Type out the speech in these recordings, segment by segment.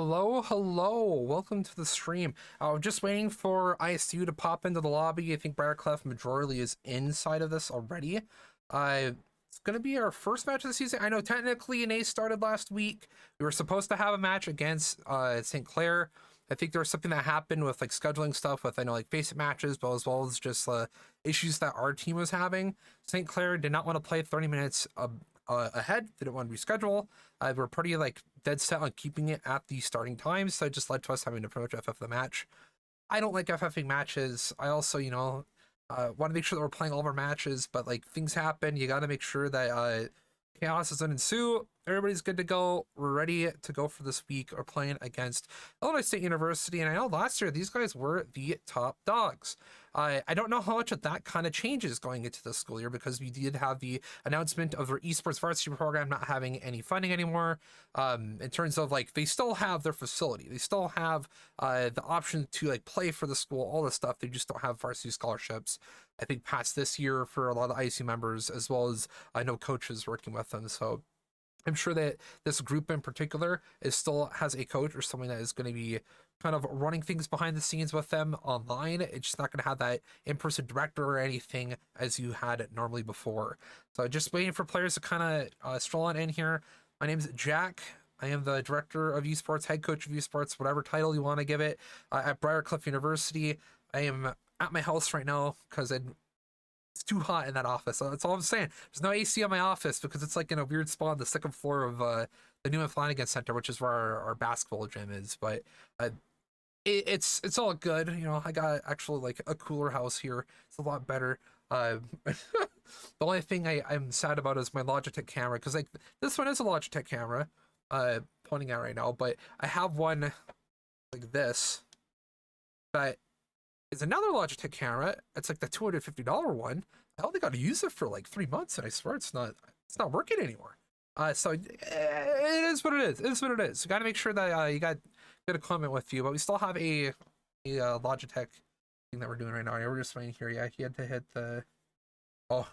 Hello. Welcome to the stream. Just waiting for ISU to pop into the lobby. I think Briarcliff majorly is inside of this already. It's going to be our first match of the season. I know technically NACE started last week. We were supposed to have a match against St. Clair. I think there was something that happened with like scheduling stuff with, I know, like basic matches, but as well as just issues that our team was having. St. Clair did not want to play 30 minutes ahead. They didn't want to reschedule. We're pretty like dead set on keeping it at the starting time, so it just led to us having to pretty much FF the match. I don't like FFing matches. I also, want to make sure that we're playing all of our matches, but like things happen. You got to make sure that chaos doesn't ensue. Everybody's good to go. We're ready to go for this week. We're playing against Illinois State University, and I know last year these guys were the top dogs. I don't know how much of that kind of changes going into the school year, because we did have the announcement of their esports varsity program not having any funding anymore. In terms of like, they still have their facility, they still have the option to like play for the school, all this stuff. They just don't have varsity scholarships. I think past this year for a lot of the IC members, as well as I know coaches working with them. So I'm sure that this group in particular is still has a coach or someone that is going to be kind of running things behind the scenes with them online. It's just not going to have that in-person director or anything as you had it normally before. So just waiting for players to kind of stroll on in here. My name is Jack. I am the director of esports, head coach of esports, whatever title you want to give it, at Briarcliff University. I am at my house right now because it's too hot in that office. So that's all I'm saying. There's no AC in my office because it's like in a weird spot on the second floor of the Newman Flanagan Center, which is where our basketball gym is. But it's all good. I got actually like a cooler house here. It's a lot better. The only thing I'm sad about is my Logitech camera, because like this one is a Logitech camera pointing out right now, but I have one like this that is another Logitech camera. It's like the $250 one. I only got to use it for like 3 months, and I swear it's not working anymore. So it is what it is. It is what it is. You got to make sure that you got good equipment with you. But we still have a Logitech thing that we're doing right now. We're just waiting here. Yeah, he had to hit the. Oh,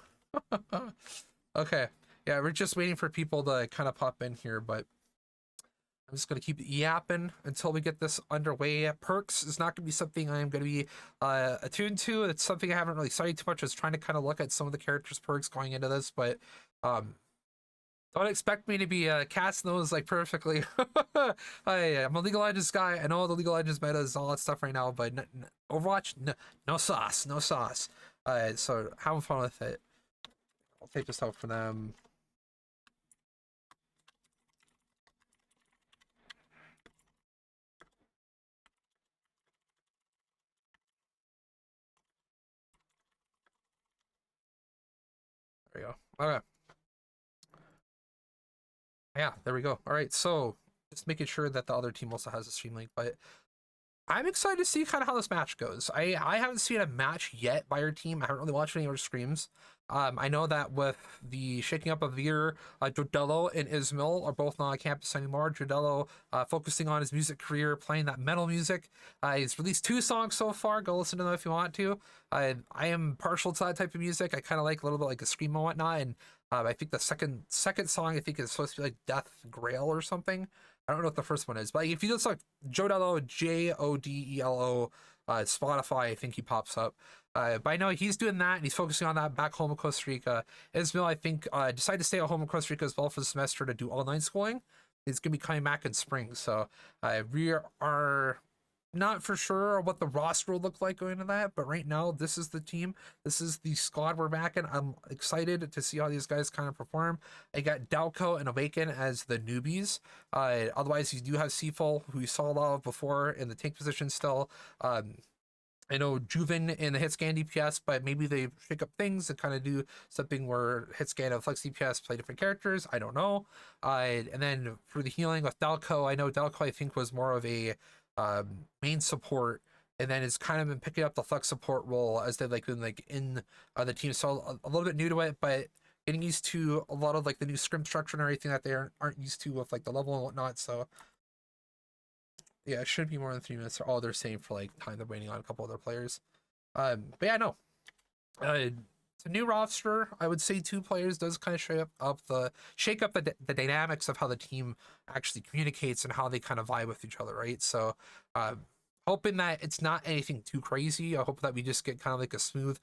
okay. Yeah, we're just waiting for people to kind of pop in here, but I'm just going to keep yapping until we get this underway. Perks is not going to be something I'm going to be attuned to. It's something I haven't really studied too much. I was trying to kind of look at some of the characters' perks going into this, but don't expect me to be casting those like perfectly. I'm a League of Legends guy. I know the League of Legends meta is all that stuff right now, but Overwatch, no sauce. So having fun with it. I'll take this out for them. There we go. Okay. Yeah, there we go. All right, so just making sure that the other team also has a stream link, but I'm excited to see kind of how this match goes. I haven't seen a match yet by your team. I haven't really watched any of your streams. I know that with the shaking up of the year, Jodello and Ismail are both not on campus anymore. Jodello focusing on his music career, playing that metal music. He's released 2 songs so far. Go listen to them if you want to. I am partial to that type of music. I kind of like a little bit like a scream and whatnot. And I think the second song I think is supposed to be like Death Grail or something. I don't know what the first one is, but if you just like Jodello, Jodelo, Spotify, I think he pops up. But I know he's doing that, and he's focusing on that back home in Costa Rica. Ismail, I think, decided to stay at home in Costa Rica as well for the semester to do online schooling. He's going to be coming back in spring, so we are not for sure what the roster will look like going into that, but right now, this is the team. This is the squad we're back in. I'm excited to see how these guys kind of perform. I got Dalco and Awaken as the newbies. Otherwise, you do have Seaful, who you saw a lot of before in the tank position still. I know Juven in the hit scan DPS, but maybe they pick up things and kind of do something where hit scan and flex DPS play different characters. I don't know. And then for the healing with Dalco, I know Dalco I think was more of a main support, and then it's kind of been picking up the flex support role as they've like been like in the team. So a little bit new to it, but getting used to a lot of like the new scrim structure and everything that they aren't used to with like the level and whatnot. So yeah, it should be more than 3 minutes. All they're saying for like time they're waiting on a couple other players. But yeah, no. As it's a new roster. I would say 2 players does kind of shake up the dynamics of how the team actually communicates and how they kind of vibe with each other, right? So, uh, hoping that it's not anything too crazy. I hope that we just get kind of like a smooth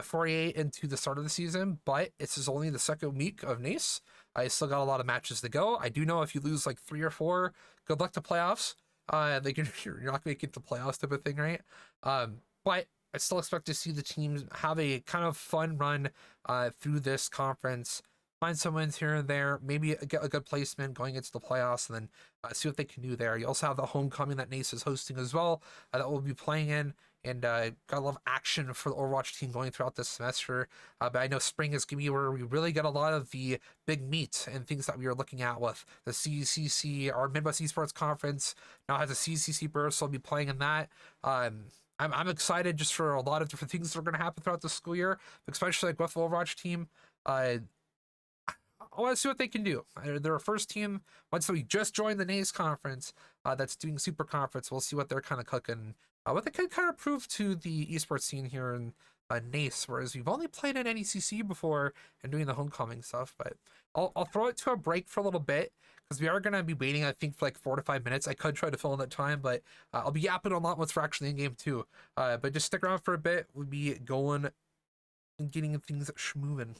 48 into the start of the season. But this is only the second week of NACE. I still got a lot of matches to go. I do know if you lose like 3 or 4, good luck to playoffs. Like you're not going to get the playoffs type of thing, right? But I still expect to see the teams have a kind of fun run through this conference, find some wins here and there, maybe get a good placement going into the playoffs, and then see what they can do there. You also have the homecoming that NACE is hosting as well that we'll be playing in, and got a lot of action for the Overwatch team going throughout this semester. But I know spring is going to be where we really get a lot of the big meat and things that we are looking at with the CCC, our Midwest Esports Conference now has a CCC burst, so I'll be playing in that. I'm excited just for a lot of different things that are going to happen throughout the school year, especially like with the Overwatch team. I want to see what they can do. They're a first team. Once we just joined the NACE conference that's doing Super Conference, we'll see what they're kind of cooking. What they can kind of prove to the esports scene here in NACE, whereas we've only played in NECC before and doing the homecoming stuff. But I'll throw it to a break for a little bit because we are going to be waiting, I think, for like 4 to 5 minutes. I could try to fill in that time, but I'll be yapping a lot once we're actually in game too. But just stick around for a bit. We'll be going and getting things schmoving.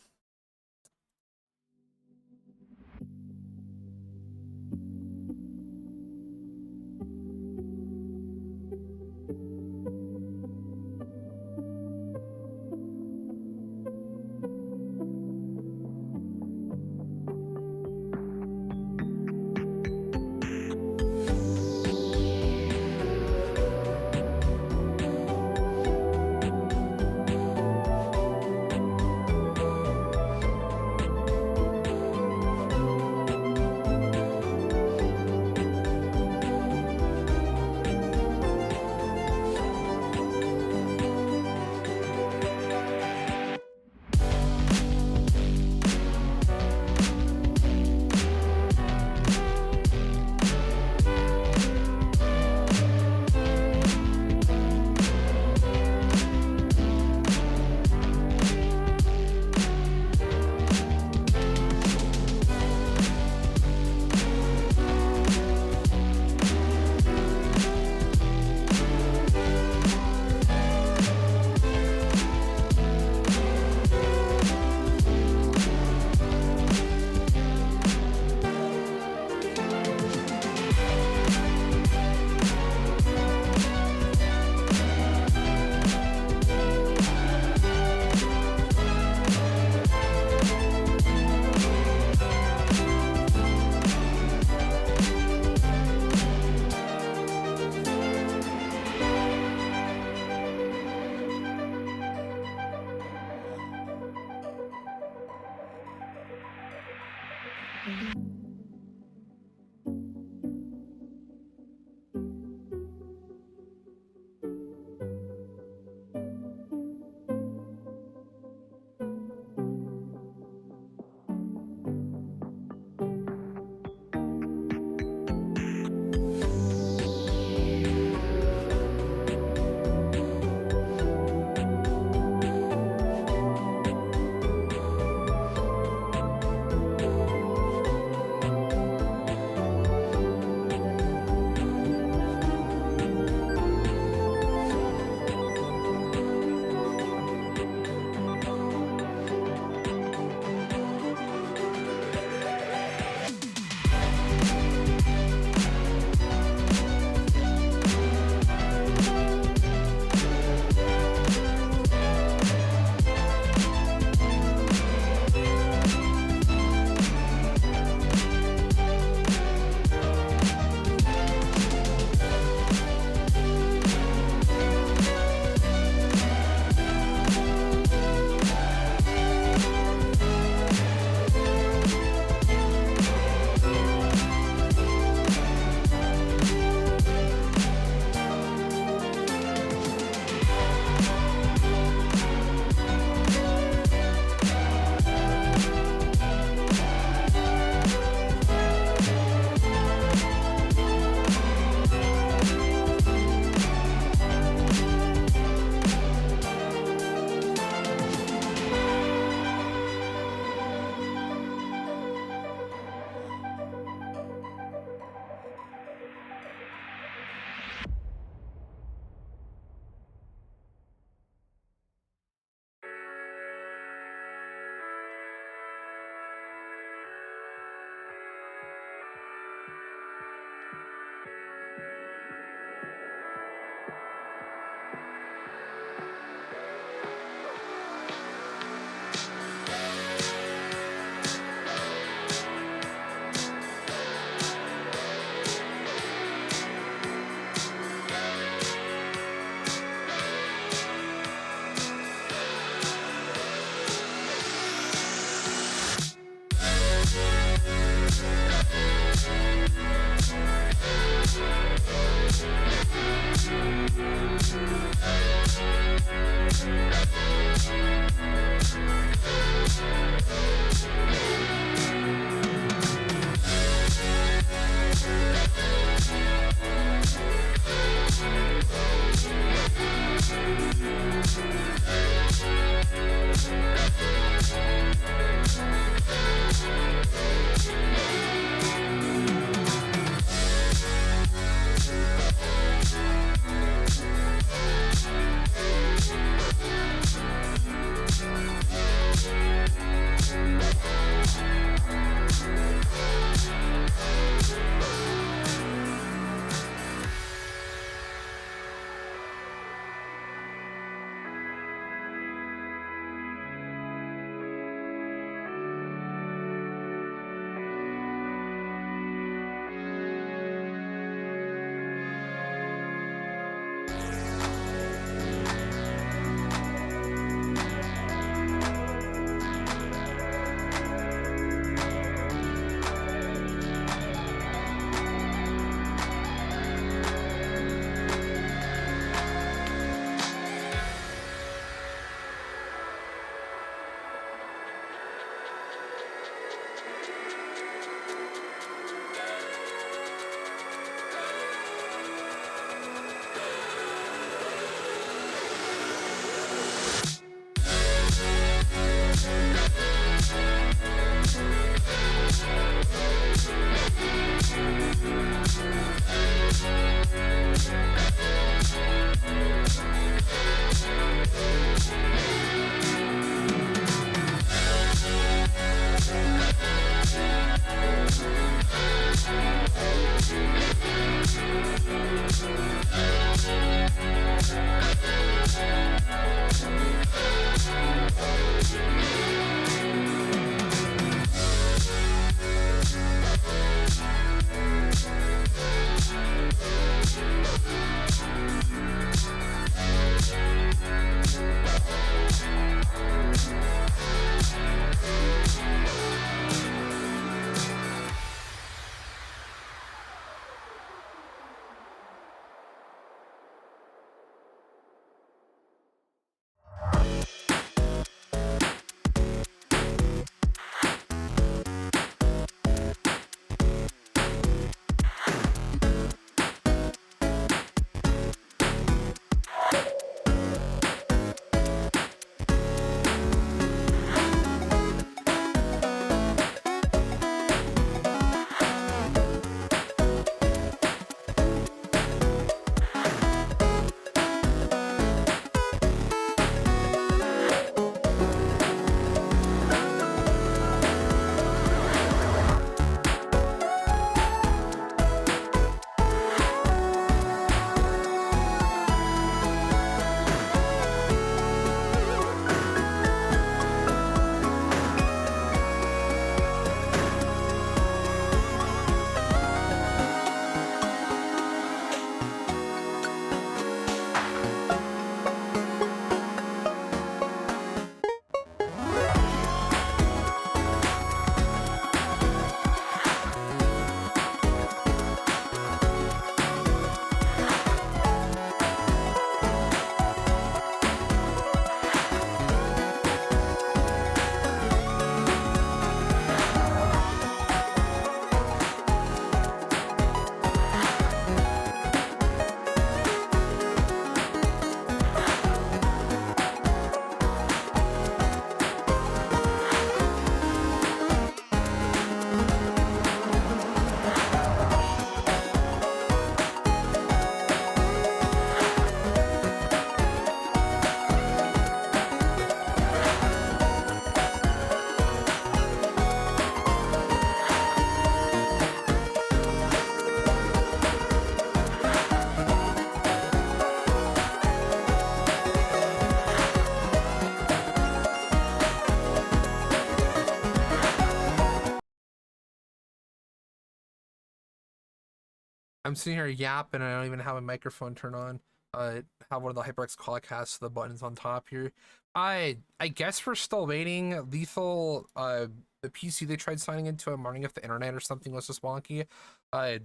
I'm sitting here yapping and I don't even have a microphone turned on. Have one of the HyperX Quadcasts, the buttons on top here. I guess we're still waiting. Lethal, the PC they tried signing into, I'm wondering if the internet or something was just wonky. Uh,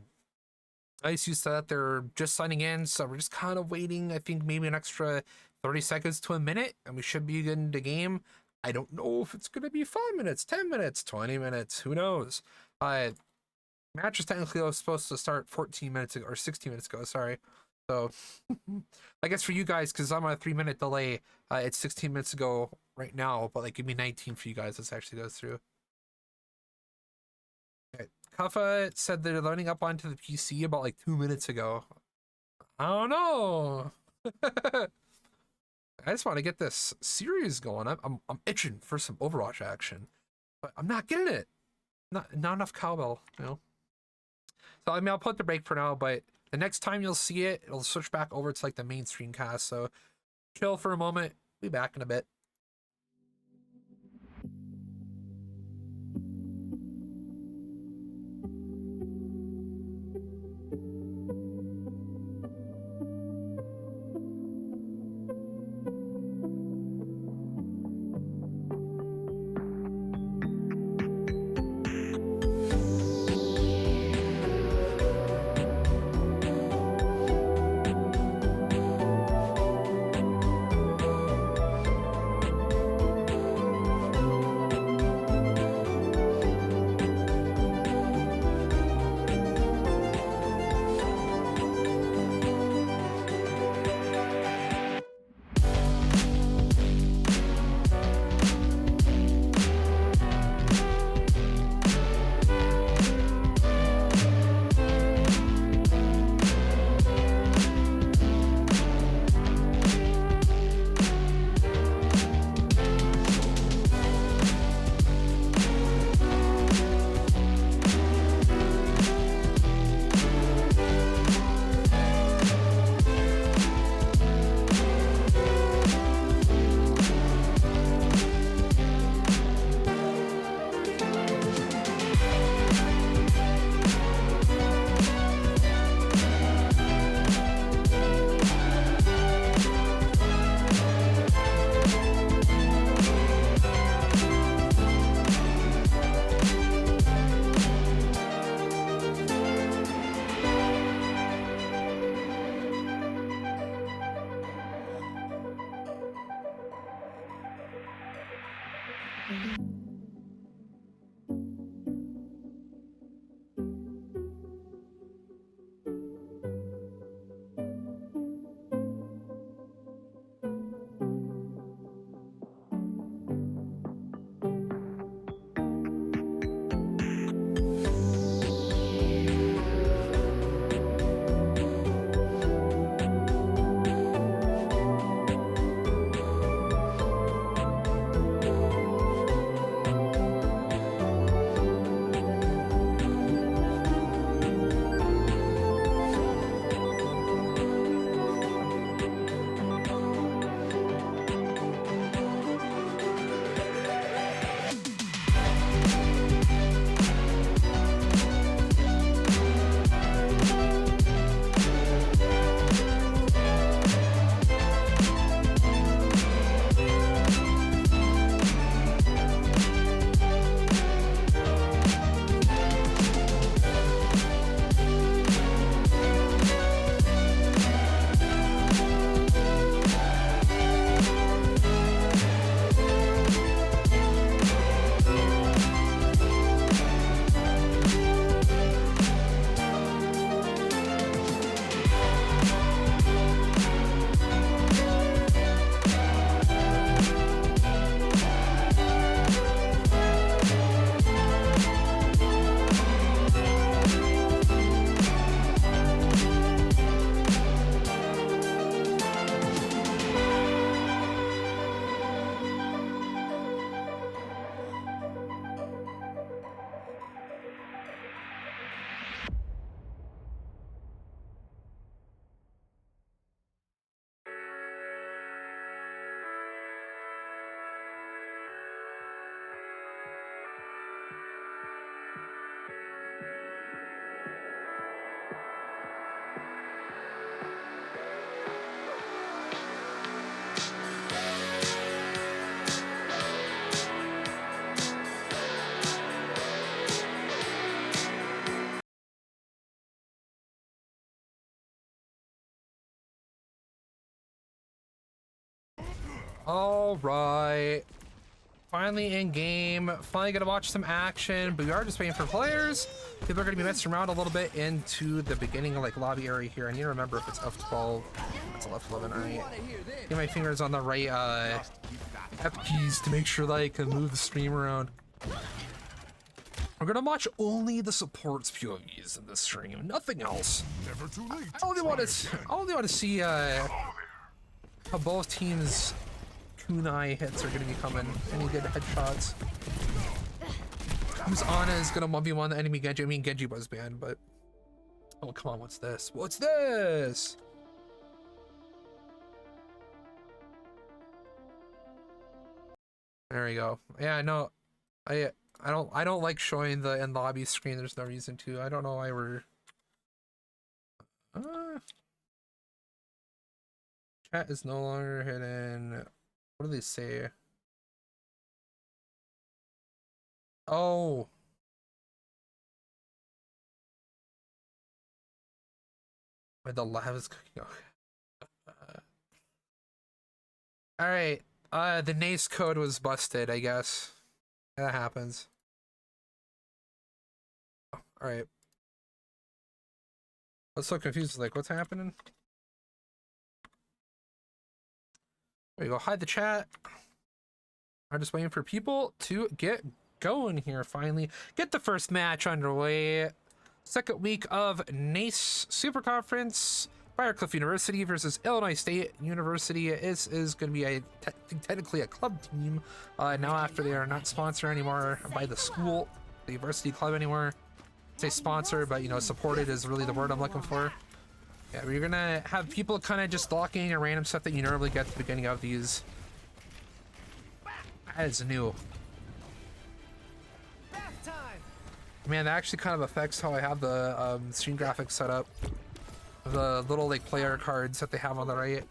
ICU said that they're just signing in, so we're just kind of waiting. I think maybe an extra 30 seconds to a minute, and we should be getting the game. I don't know if it's going to be 5 minutes, 10 minutes, 20 minutes. Who knows? Match was technically supposed to start 14 minutes ago, or 16 minutes ago, sorry. So I guess for you guys, because I'm on a 3-minute delay, it's 16 minutes ago right now, but like give me 19 for you guys. This actually goes through. Okay. Kaffa said they're loading up onto the PC about like 2 minutes ago. I don't know. I just want to get this series going. I'm itching for some Overwatch action, but I'm not getting it. Not enough cowbell, you know. So I mean, I'll put the break for now, but the next time you'll see it, it'll switch back over to like the mainstream cast. So chill for a moment. Be back in a bit. All right. Finally in game. Finally gonna watch some action, but we are just waiting for players. People are gonna be messing around a little bit into the beginning of like lobby area here. I need to remember if it's F12. It's F11, alright. Get my fingers on the right F keys to make sure that I can move the stream around. We're gonna watch only the supports POVs in this stream, nothing else. Never too late. I only want to see how both teams' kunai hits are gonna be coming. Any good headshots? Who's Ana is gonna 1v1 the enemy Genji. I mean, Genji was banned, but oh come on, what's this? What's this? There we go. Yeah, no, I don't like showing the in lobby screen. There's no reason to. I don't know why we're. Chat is no longer hidden. What do they say? Oh. Wait, the lab is cooking. Okay. All right. The NACE code was busted, I guess. That happens. Oh, all right. I was so confused. Like, what's happening? There you go. Hide the chat. I'm just waiting for people to get going here. Finally, get the first match underway. Second week of NACE Super Conference. Briarcliff University versus Illinois State University. This is going to be technically a club team now after they are not sponsored anymore by the school, the university club anymore. Say sponsor, but you know, supported is really the word I'm looking for. Yeah, we're gonna have people kind of just locking in random stuff that you normally get at the beginning of these. That is new. Man, that actually kind of affects how I have the stream graphics set up. The little like player cards that they have on the right.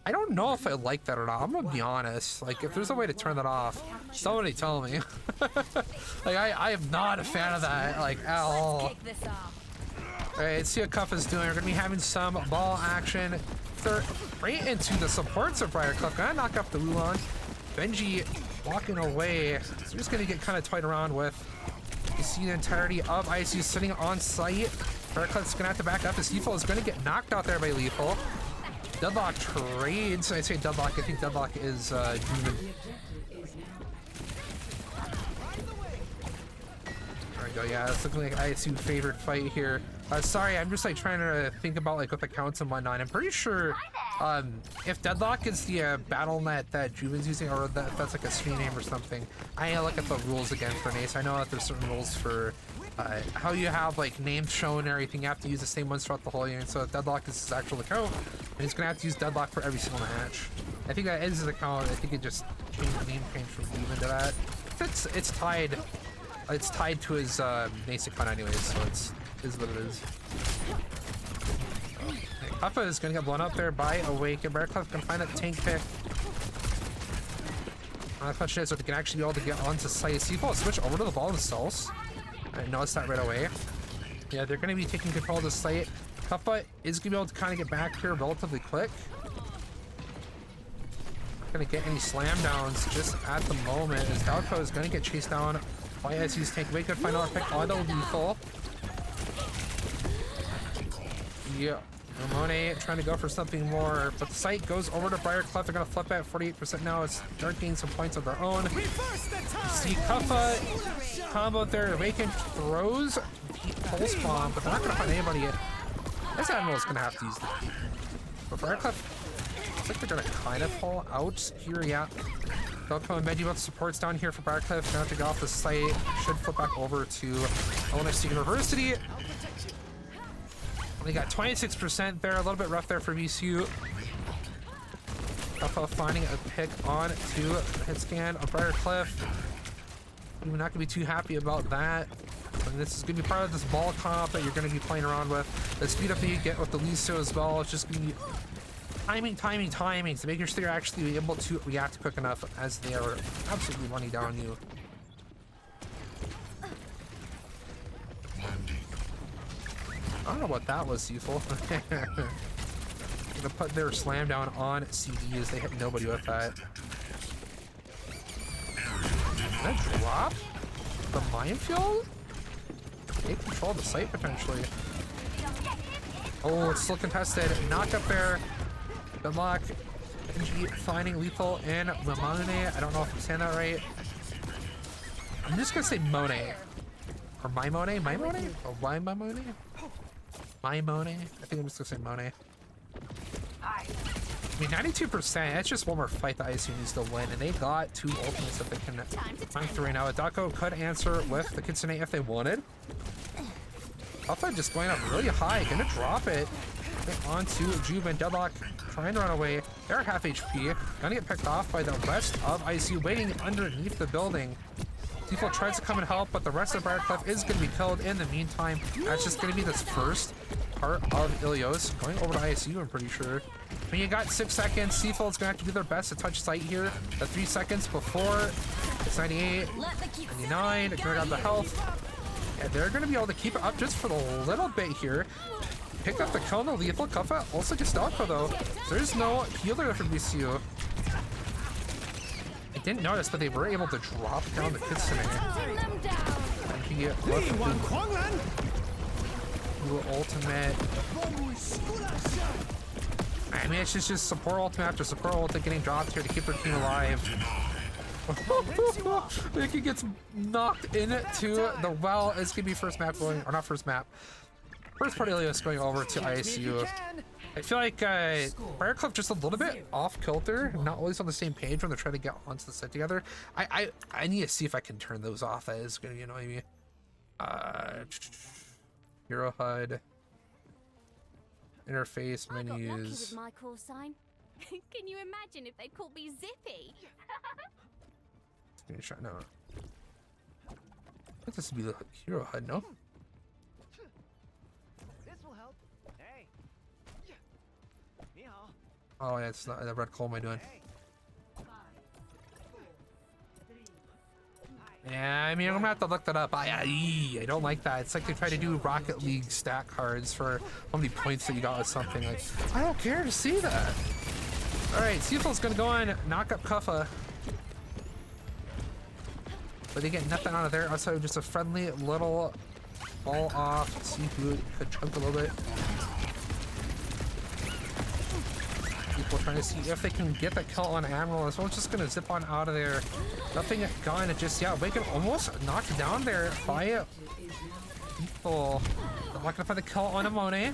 I don't know if I like that or not. I'm gonna be honest. Like, if there's a way to turn that off, somebody tell me. Like, I am not a fan of that, like, at all. Alright, let's see what Cuff is doing. We're gonna be having some ball action. They're right into the supports of Briarcliff. Gonna knock up the Wulong. Benji walking away. So just gonna get kind of toyed around with. You see the entirety of ICU sitting on site. Briarcliff's gonna have to back up. His Lethal is gonna get knocked out there by Lethal. Deadlock trades. I say Deadlock. I think Deadlock is Demon. There we go. Yeah, it's looking like ISU favorite fight here. Sorry, I'm just like trying to think about like what the counts and whatnot. I'm pretty sure if Deadlock is the battle net that Juven's using, or that's like a screen name or something. I look at the rules again for NACE. I know that there's certain rules for how you have like names shown and everything. You have to use the same ones throughout the whole game. So if Deadlock is his actual account, and he's gonna have to use Deadlock for every single match. I think that is his account. I think it just changed the name change from Demon to that. It's tied. It's tied to his NACE account anyways, so it's is what it is. Papa is gonna get blown up there by Awaken. Briarcliff can find that tank pick. The question is if they can actually be able to get onto site. Seafall switch over to the ball themselves. I noticed that right away. Yeah, they're gonna be taking control of the site. Papa is gonna be able to kind of get back here relatively quick. Not gonna get any slam downs just at the moment, as Dalco is gonna get chased down by SU's tank. We could find out a pick on the Lethal. Yeah, Ramone trying to go for something more, but the site goes over to Briarcliff. They're gonna flip at 48% now. It's Dark gaining some points of their own. You see Kuffa combo there. Awaken throws the pulse bomb, but they're not gonna find anybody yet. This Admiral is gonna have to use the key. But Briarcliff, looks like they're gonna kind of pull out here. Yeah, Delco and Benji both supports down here for Briarcliff. Gonna have to get off the site. Should flip back over to Illinois State University. We got 26% there, a little bit rough there for VCU. Alpha finding a pick on to hit scan of Briarcliff. We're not gonna be too happy about that. And this is gonna be part of this ball comp that you're gonna be playing around with. The speed up that you get with the Liso as well. It's just gonna be timing to make sure you're actually able to react quick enough as they are absolutely running down you. I don't know what that was, Seaful. Gonna put their slam down on CDs. They hit nobody with that. Can I drop the minefield? Take control of the site potentially. Oh, it's still contested. Knock up there. Good luck. NG finding lethal in Mamone. I don't know if I'm saying that right. I'm just gonna say Monet. Or Maimone? Maimone? Or why Maimone? Maimone? I think I'm just gonna say Monet. I mean, 92%, that's just one more fight that ISU needs to win, and they got 2 ultimates that they can find through right now. Dako could answer with the Kitsune if they wanted. Alpha just going up really high, gonna drop it. Onto Juven. Deadlock trying to run away. They're half HP. Gonna get picked off by the rest of ISU waiting underneath the building. People tries to come and help, but the rest of Briarcliff is going to be killed in the meantime. That's just going to be this first part of Ilios. Going over to ISU, I'm pretty sure. I mean, you got 6 seconds. Seafold's going to have to do their best to touch site here. The 3 seconds before. It's 98, 99. They're going to grab the health. And they're going to be able to keep it up just for a little bit here. Pick up the kill, no lethal. Kuffa also gets Dalko though. There's no healer for BCU. I didn't notice, but they were able to drop down the Kitsune. And he left with ultimate. I mean, it's just support ultimate after support ultimate getting dropped here to keep their team alive. Mickey gets knocked into the well. It's gonna be first map going, or not first map. First part Ilios going over to ISU. I feel like Briarcliff just a little bit off kilter, not always on the same page when they're trying to get onto the set together. I need to see if I can turn those off. That is gonna annoy me. Hero HUD. Interface menus. My call sign. Can you imagine if they called me Zippy? Screenshot. No. I think this would be the hero HUD. No. Oh yeah, it's not the red coal. Am I doing? Yeah, I mean, I'm gonna have to look that up. I don't like that. It's like they try to do Rocket League stat cards for how many points that you got with something. Like, I don't care to see that. All right, Seafold's gonna go in, knock up Kuffa, but they get nothing out of there. Also, just a friendly little ball off. Seafood could chunk a little bit. People trying to see if they can get that kill on Admiral as well. It's just gonna zip on out of there. Nothing gone just yet. Waken almost knocked down there by people. They're not gonna find the kill on Amone.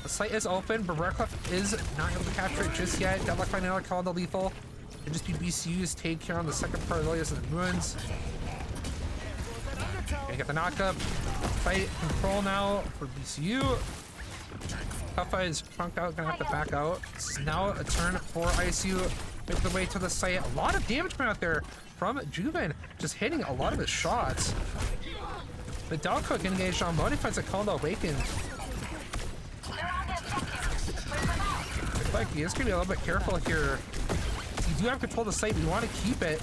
The site is open, but Briarcliff is not able to capture it just yet. Deadlock finding another kill on the lethal. It'll just be BCU's take here on the second part of Ilios and the Ruins. Gonna get the knockup. Fight control now for BCU. Kuffa is trunked out, gonna have to back out. It's now a turn for ISU. Make the way to the site. A lot of damage coming out there from Juven, just hitting a lot of his shots. The Dalcook engaged on Modi finds a call to Awaken. Like he is gonna be a little bit careful here. You do have control of the site, but you want to keep it.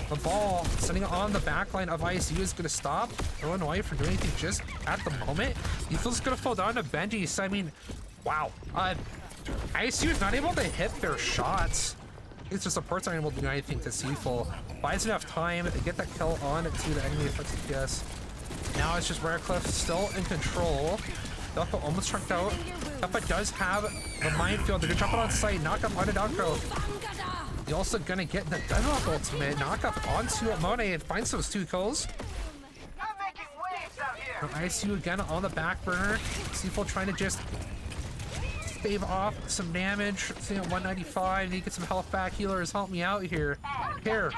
The ball sitting on the back line of ISU is going to stop Illinois from doing anything just at the moment. Lethal's going to fall down to Benji. So, I mean, wow. ISU is not able to hit their shots. It's just supports aren't able to do anything to Seafull. Buys enough time to get that kill on to the enemy effective PS. Now it's just Briarcliff still in control. Delco almost trunked out. Delco does have the minefield. They're going to jump it on site. Knock up onto Delco. He's also gonna get the Deadlock ultimate, knock up onto Monet and finds those 2 kills. ISU again on the back burner. Seafold trying to just stave off some damage. Sitting at 195. Need to get some health back. Healers, help me out here. Care.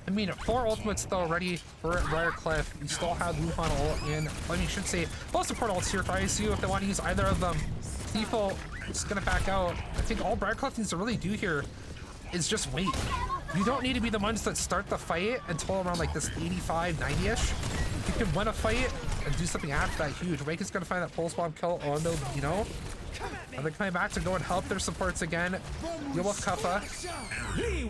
I mean, 4 ultimates though ready for Briarcliff. You still have Wuhan ult and, I mean, you should say most important ults here for ISU if they want to use either of them. Seafold is gonna back out. I think all Briarcliff needs to really do here is just wait. You don't need to be the ones that start the fight until around like this 85, 90-ish. You can win a fight and do something after that huge. Wake is gonna find that pulse bomb kill on the, you know. And they're coming back to go and help their supports again. Deal with Kuffa. You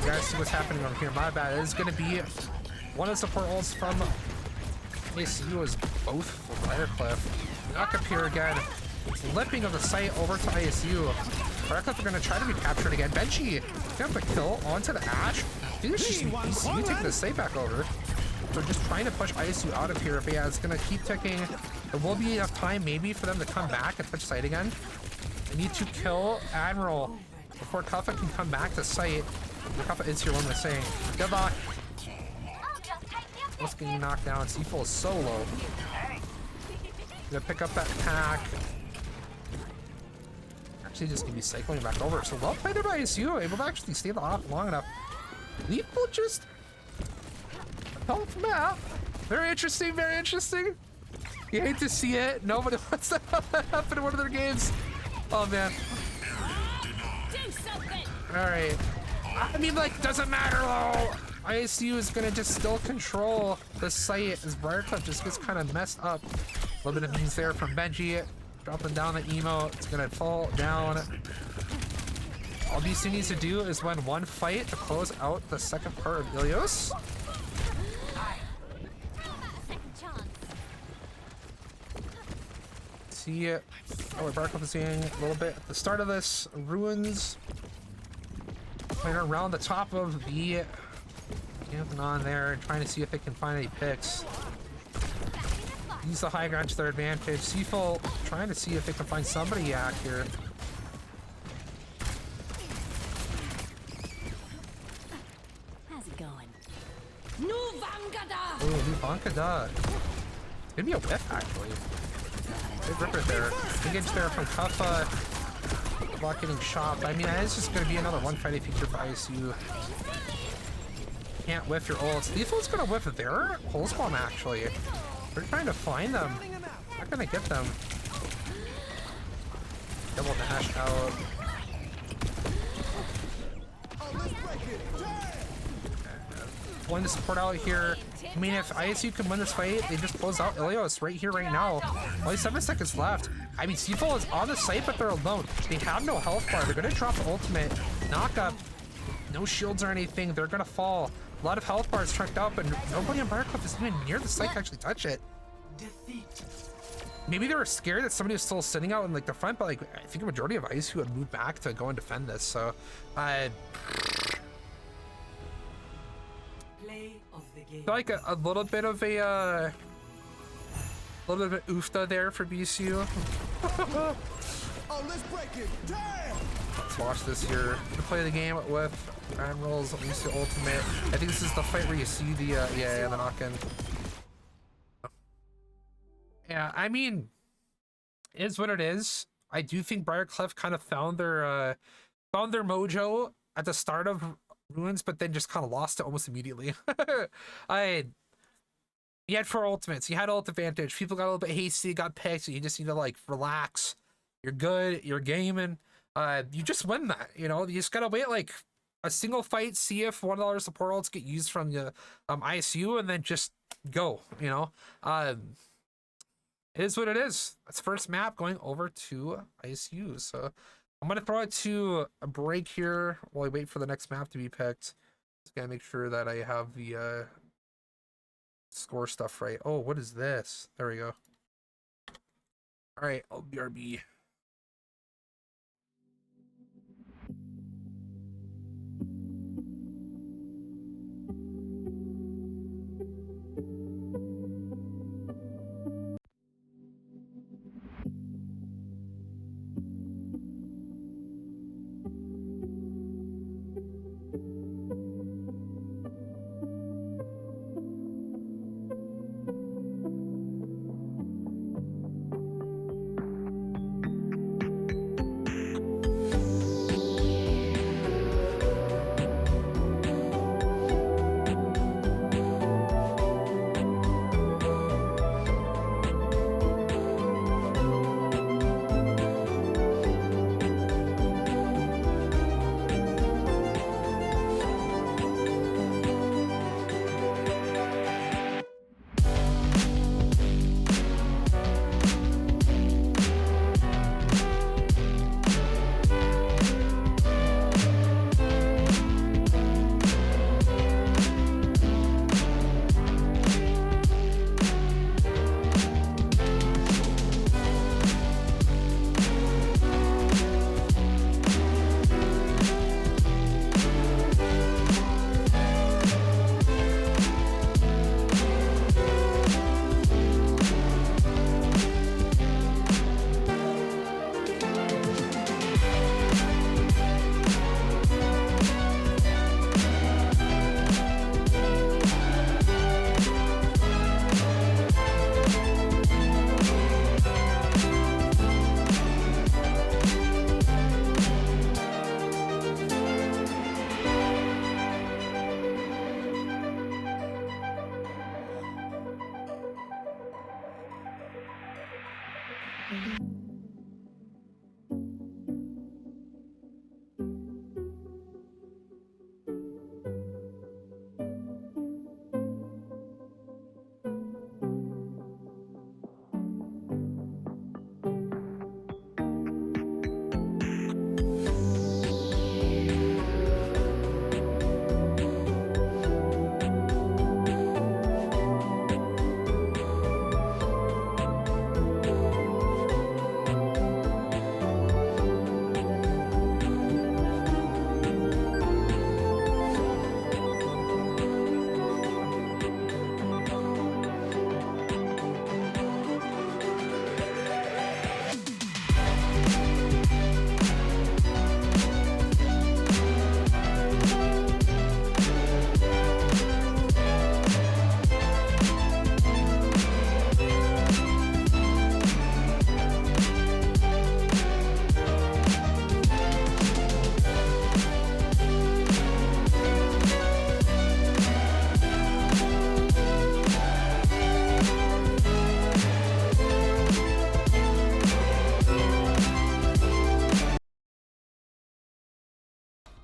guys see what's happening over here. My bad. It is gonna be one of the support ults from ACU is both for Briarcliff. Knock up here again. Flipping of the site over to ISU. Barclay are going to try to be captured again. Benji got the kill onto the Ash. I think it's just ISU taking the site back over. So just trying to push ISU out of here. But yeah, it's going to keep ticking. There will be enough time maybe for them to come back and touch site again. They need to kill Admiral before Kuffa can come back to site. Kuffa is here, what am I saying? Good luck. What's getting knocked down? C4 is so low. Gonna pick up that pack. Actually, just gonna be cycling back over. So well played by ISU, able to actually stay off long enough. Lethal just health map. Very interesting, very interesting. You hate to see it. Nobody wants that to happen in one of their games. Oh man. Alright. I mean, like, doesn't matter though. ISU is gonna just still control the site as Briarcliff just gets kind of messed up. A little bit of things there from Benji. Dropping down the emo. It's gonna fall down. All BC needs to do is win one fight to close out the second part of Ilios. See it. Oh, what Barclay is seeing a little bit at the start of this. Ruins. Playing around the top of the camping on there and trying to see if they can find any picks. Use the high ground to their advantage. Seafull trying to see if they can find somebody yak here. How's it going? No Vangada! Oh, new Bankada. Could be a whiff actually. Big ripper there. Engage there from Kuffa. Block getting shot. I mean, it's just going to be another one fighting feature for ISU. Can't whiff your ults. Lethal's going to whiff their pulse bomb actually. We're trying to find them. Not going to get them. Double dash out. Pulling the support out here. I mean, if ISU can win this fight, they just close out Ilios right here, right now. Only 7 seconds left. I mean, Seafull is on the site, but they're alone. They have no health bar. They're going to drop the ultimate. Knock up. No shields or anything. They're going to fall. A lot of health bars trucked up, and nobody on Briarcliff is even near the site to actually touch it. Maybe they were scared that somebody was still sitting out in like the front, but like I think a majority of ISU had moved back to go and defend this. So, like a little bit of a little bit of oofta there for BCU. Oh, let's break it. Damn! Let's watch this here. To play the game with Admiral's Lisa ultimate. I think this is the fight where you see the the knock-in. Yeah, I mean, it is what it is. I do think Briarcliff kind of found their mojo at the start of Ruins, but then just kind of lost it almost immediately. You had 4 ultimates. You had ult advantage. People got a little bit hasty, got picked, so you just need to like relax. You're good. You're gaming. You just win that. You know, you just gotta wait like a single fight, see if $1 support ults get used from the ISU, and then just go. You know, it is what it is. That's first map going over to ISU. So I'm gonna throw it to a break here while I wait for the next map to be picked. Just gotta make sure that I have the score stuff right. Oh, what is this? There we go. All right, I'll BRB.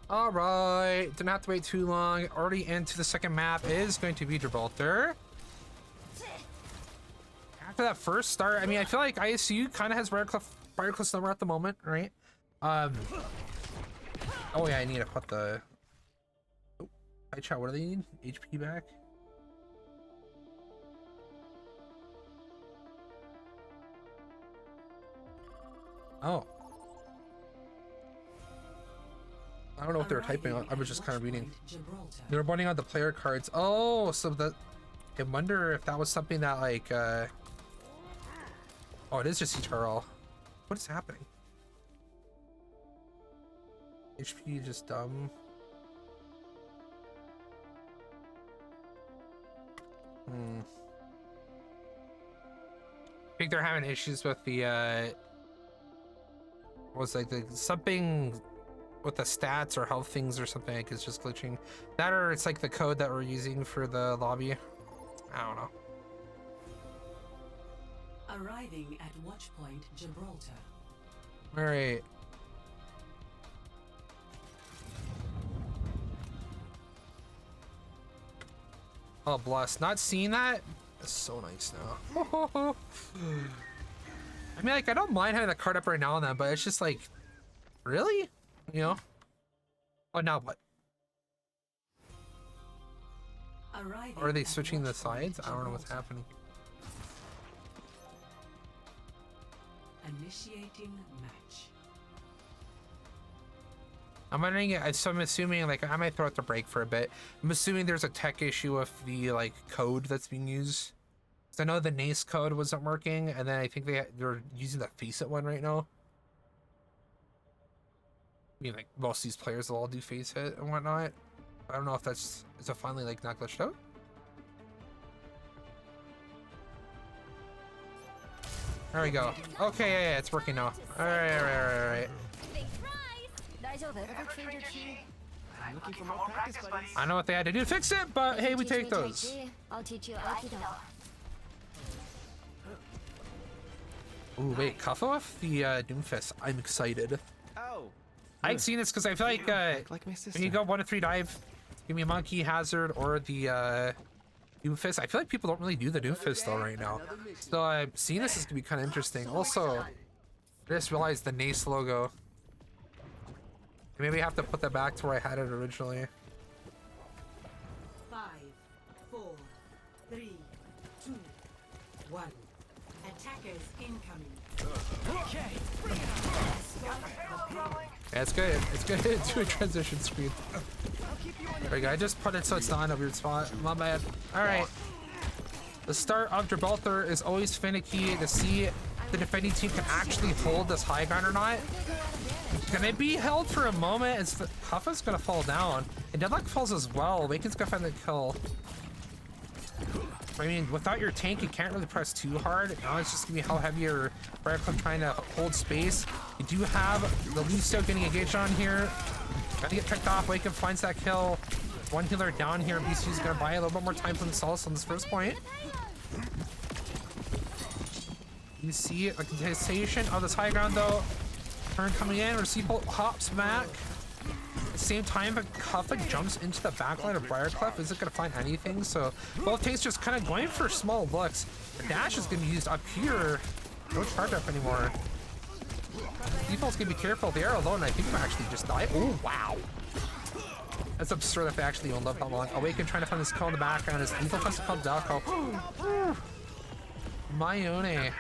All right, didn't have to wait too long. Already into the second map is going to be Gibraltar. After that first start, I mean, I feel like ISU kind of has Briarcliff's number at the moment, right? Oh yeah, I need to put the. Oh, hi chat. What do they need? HP back. Oh. I don't know what they were typing on. I was just kind of reading. They were pointing on the player cards. Oh, so that. I wonder if that was something that like. Oh, it is just eternal. What is happening? HP just dumb. I think they're having issues with the was like the something with the stats or health things or something, like it's just glitching. That or it's like the code that we're using for the lobby. I don't know. Arriving at Watchpoint Gibraltar. All right. Oh, bless. Not seeing that? That's so nice now. I mean, like, I don't mind having the card up right now and then, but it's just like, really? You know? Oh, now what? Or are they switching the sides? I don't know what's happening. Initiating match. I'm wondering, so I'm assuming, like, I might throw out the break for a bit. I'm assuming there's a tech issue with the, like, code that's being used. So I know the NACE code wasn't working, and then I think they're using the Face It one right now. I mean, like, most of these players will all do Face Hit and whatnot. I don't know if is it finally, like, not glitched out? There we go. Okay, yeah, it's working now. Alright. I'm looking for more practice buddies. I know what they had to do to fix it, but hey, we take those. I'll teach you Aikido. Ooh, wait, Kaffa with the Doomfist. I'm excited. Oh. I've seen this because I feel like Like my sister. when you go 1 to 3 dive, give me a Monkey, Hazard, or the Doomfist. I feel like people don't really do the Doomfist though right now. So I'm seeing this is gonna be kind of interesting. Also, I just realized the NACE logo. Maybe I have to put that back to where I had it originally. 5, 4, 3, 2, 1. Attackers incoming. Okay. Yeah, it's good. It's good to do a transition screen. There we go. I just put it so it's not in a weird spot. My bad. Alright. The start of Gibraltar is always finicky to see if the defending team can actually hold this high ground or not. Can it be held for a moment? Huffa's gonna fall down. And Deadlock falls as well. Waken's gonna find the kill. I mean, without your tank, you can't really press too hard. Now it's just gonna be how heavy your Briarcliff trying to hold space. You do have the Lucio getting engaged on here. Gotta get picked off. Waken finds that kill. One healer down here. BC's gonna buy a little bit more time for themselves on this first point. You see a contestation of this high ground though. Turn coming in, Receival hops back. At the same time, Kuffa jumps into the backline of Briarcliff. Isn't going to find anything, so both takes just kind of going for small looks. The dash is going to be used up here. No charge up anymore. Default's going to be careful. They are alone. I think they actually just die. Oh, wow. That's absurd that they actually don't live that long. Awaken trying to find this kill in the background. His lethal tries to come down. Mayone.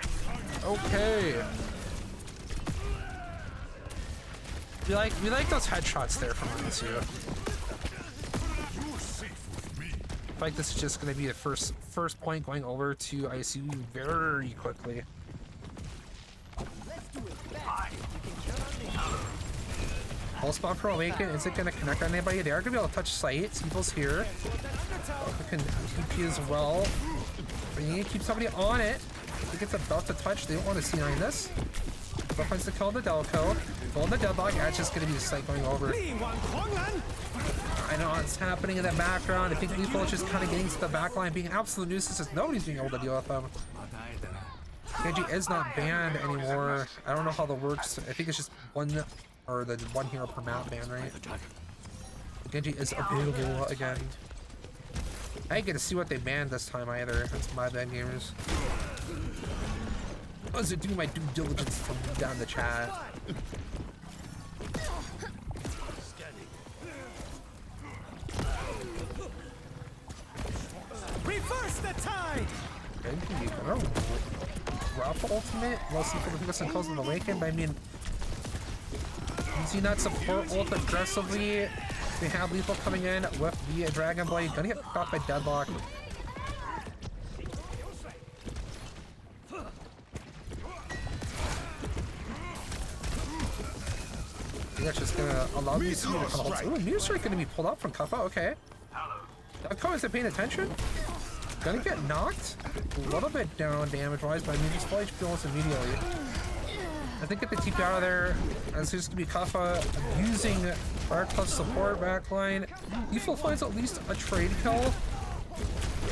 Okay. We like those headshots there from ISU. I feel like this is just going to be the first point going over to ISU very quickly. Full spot for Awaken. Is it going to connect on anybody? They are going to be able to touch site. Seagull's here. Can TP as well. But you need to keep somebody on it. I think it's about to touch. They don't want to C9 this. But finds the kill on the Delco. On the deadlock, that's just going to be the site going over. I know it's happening in the background. I think Lethal is just kind of getting to the back line, being absolute nuisance. Nobody's being able to deal with them. Genji is not banned anymore. I don't know how that works. I think it's just one, or the one hero per map ban, right? Genji is available again. I didn't get to see what they banned this time either. That's my bad, gamers. I was doing my due diligence from down the chat. Reverse the tide! Genji, rough ultimate. We'll see if we can get some kills on the Awaken, but I mean, you see not support ult aggressively. They have Lethal coming in with the Dragon Blade. Gonna get picked off by Deadlock. That's just gonna allow me to come out. Ooh, Meteor Strike gonna be pulled up from Kuffa. Okay. Delco isn't paying attention. Gonna get knocked a little bit down damage wise, but I mean, he's full HP almost immediately. I think get the TP out of there. It's just gonna be Kuffa using Briarcliff support backline. Lethal finds at least a trade kill.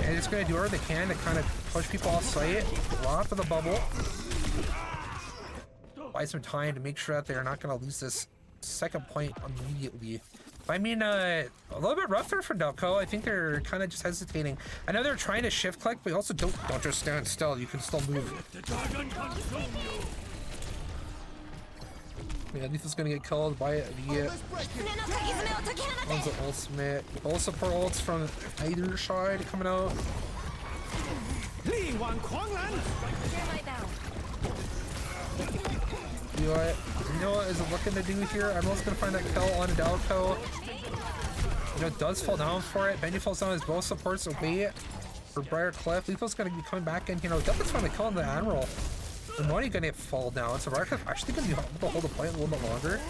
And it's gonna do whatever they can to kind of push people off site. Drop of the bubble. Buy some time to make sure that they're not gonna lose this second point immediately. I mean, a little bit rough there for Delco. I think they're kind of just hesitating. I know they're trying to shift click, but also don't just stand still. You can still move. Yeah, Lethal's gonna get killed by the ultimate. All support ults from either side coming out. You know what is it looking to do here? I'm also gonna find that kill on Delco. You know, does fall down for it. Benji falls down as both supports away for Briarcliff. Lethal's gonna be coming back in. You know, Delco's finally killing the Admiral. The money gonna fall down, so Briarcliff actually gonna be able to hold the point a little bit longer.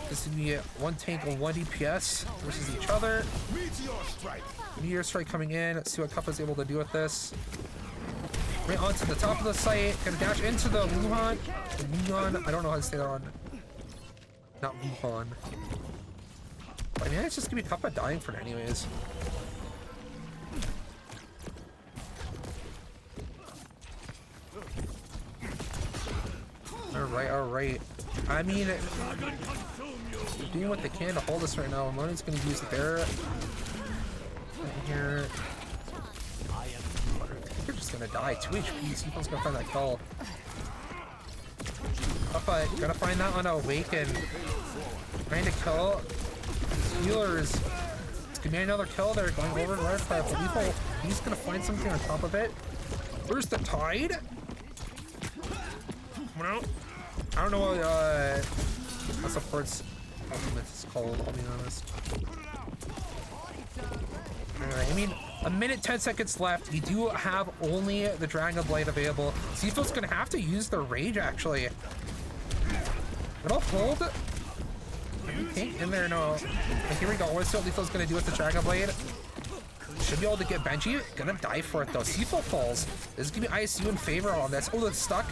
This is gonna be one tank and one DPS versus each other. Meteor Strike coming in. Let's see what Kuffa's able to do with this. Right onto the top of the site. Gonna dash into the Wuhan. I don't know how to say that on. Not Wuhan. I mean, it's just gonna be Kuffa dying for it anyways. Alright. I mean, they're doing what they can to hold us right now. Money's gonna use their here. They're just gonna die. 2 HP. Seagull's gonna find that kill. Kuffa gonna find that on Awaken. Trying to kill healers. It's gonna be another kill there going over to Briarcliff. Lethal, he's gonna find something on top of it. Where's the tide? Well, I don't know what support's ultimate is called, I'll be honest. Alright, I mean, a minute 10 seconds left. We do have only the Dragon Blade available. Seafood's gonna have to use their rage actually. It'll hold. Tank in there, no. But here we go. Let's see what Lethal's gonna do with the Dragon Blade. Should be able to get Benji. Gonna die for it though. Seafood falls. This is gonna be ISU in favor on this. Oh, that's stuck.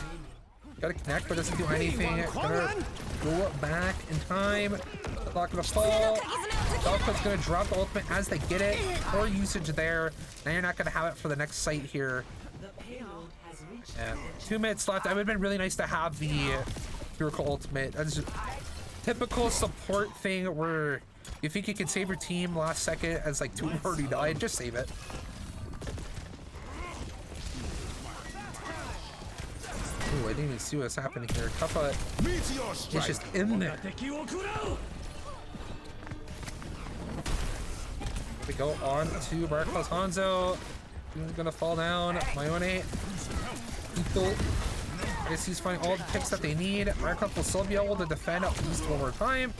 Gotta connect, but doesn't do anything. Gonna go back in time. Not gonna fall. Delco's gonna drop the ultimate as they get it. Poor usage there. Now you're not gonna have it for the next site here. The payload has reached Yeah, 2 minutes left. It would have been really nice to have the Miracle ultimate. That's just typical support thing where you think you can save your team last second as like 2 already died. Just save it. Ooh, I didn't even see what's happening here. Kappa is just in there. We go on to Barclays Hanzo. He's gonna fall down. Mayone. Equal. I guess he's finding all the picks that they need. Barclays will still be able to defend at least one more time.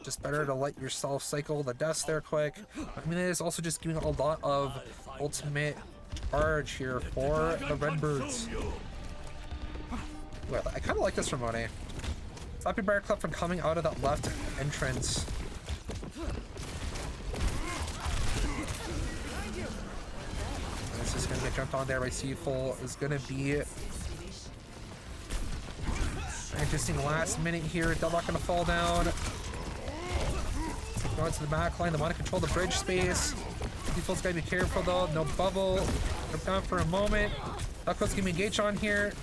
Just better to let yourself cycle the deaths there quick. I mean, it is also just giving a lot of ultimate charge here for the Redbirds. Well, I kind of like this from Monet. Stopping Barclay from coming out of that left entrance. This is going to get jumped on there by Seafull. Is going to be interesting last minute here. Deadlock going to fall down. Going to the back line. They want to control the bridge space. Seafull's got to be careful though. No bubble. Jump down for a moment. Duckcoat's going to be engaged on here.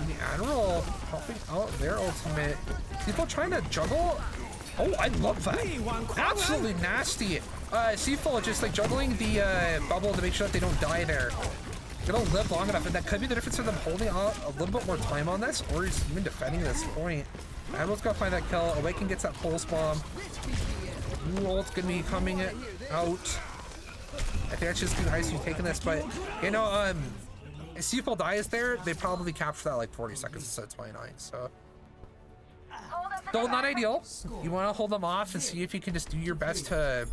The Admiral helping out their ultimate. People trying to juggle. Oh, I love that. Absolutely nasty. Seafull just like juggling the bubble to make sure that they don't die there. They don't live long enough, and that could be the difference of them holding out a little bit more time on this, or just even defending this point. Admiral's gonna find that kill. Awaken gets that pulse bomb. New ult's gonna be coming out. I think that's just gonna be ISU taking this, but you know, if Seafull dies there, they probably capture that like 40 seconds instead of 29, so. Still not ideal. You want to hold them off and see if you can just do your best to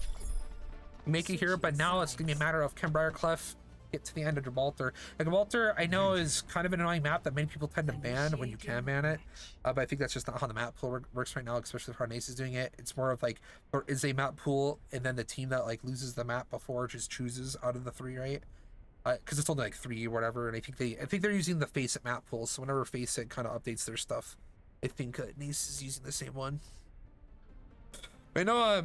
make it here, but now it's gonna be a matter of can Briarcliff get to the end of Gibraltar. And Gibraltar, I know, is kind of an annoying map that many people tend to ban when you can ban it, but I think that's just not how the map pool works right now, especially how NACE is doing it. It's more of like, there is a map pool, and then the team that like loses the map before just chooses out of the 3, right? Because it's only like 3 or whatever, and I think they're using the Faceit map pool, so whenever Faceit kind of updates their stuff, I think NACE is using the same one. I know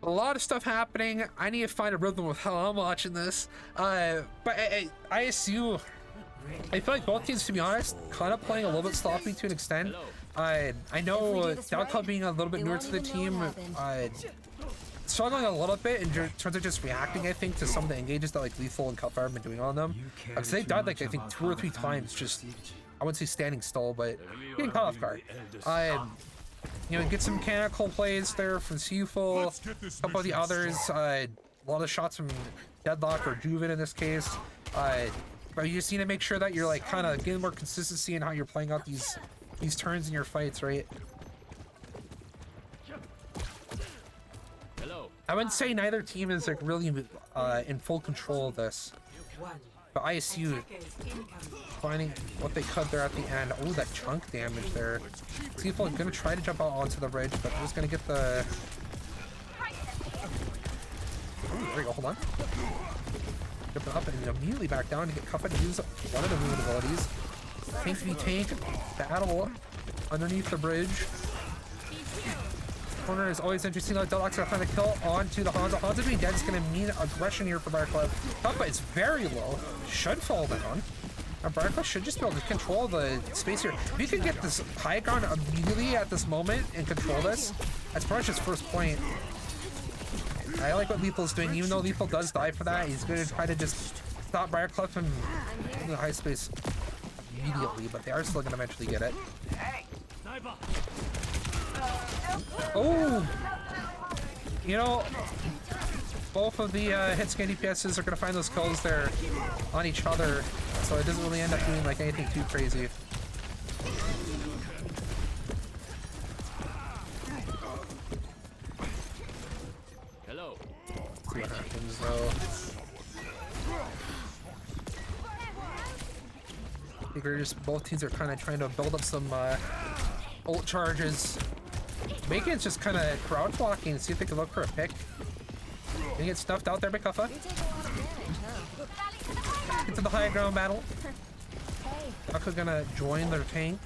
a lot of stuff happening. I need to find a rhythm with how I'm watching this. But ISU, I feel like both teams, to be honest, kind of playing a little bit sloppy to an extent. I know Dalco being a little bit newer to the team, struggling a little bit in terms of just reacting, I think, to some of the engages that like Lethal and Cutfire have been doing on them. Because they've died like I think 2 or 3 times, just I wouldn't say standing still, but getting caught off guard. You know, get some mechanical plays there from Seafull, a couple of the others, a lot of shots from Deadlock or Juven in this case. But you just need to make sure that you're like kind of getting more consistency in how you're playing out these turns in your fights, right? I wouldn't say neither team is like really in full control of this. But ISU finding what they could there at the end. Oh, that chunk damage there. Seafull is gonna try to jump out onto the bridge, but just gonna get the. Oh, there we go. Hold on. Jumping up and immediately back down to get Cuffa to use one of the movement abilities. Tank v tank battle underneath the bridge. Corner is always interesting though. Deadlock's gonna find a kill onto the Hanzo. Hanzo being dead is gonna mean aggression here for Barclay. Cuffa is very low. Should fall down. And Barclay should just be able to control the space here. If you can get this high ground immediately at this moment and control this, that's pretty much his first point. I like what Lethal's doing. Even though Lethal does die for that, he's gonna try to just stop Briarcliff from the high space immediately, but they are still gonna eventually get it. Oh! You know, both of the hit scan DPSs are gonna find those kills there on each other, so it doesn't really end up being like anything too crazy. Hello. See what happens though. I think both teams are kind of trying to build up some ult charges. Makin's just kind of crouch walking and see if they can look for a pick. Gonna get stuffed out there by Cuffa. Into the high ground battle. Cuffa gonna join their tank.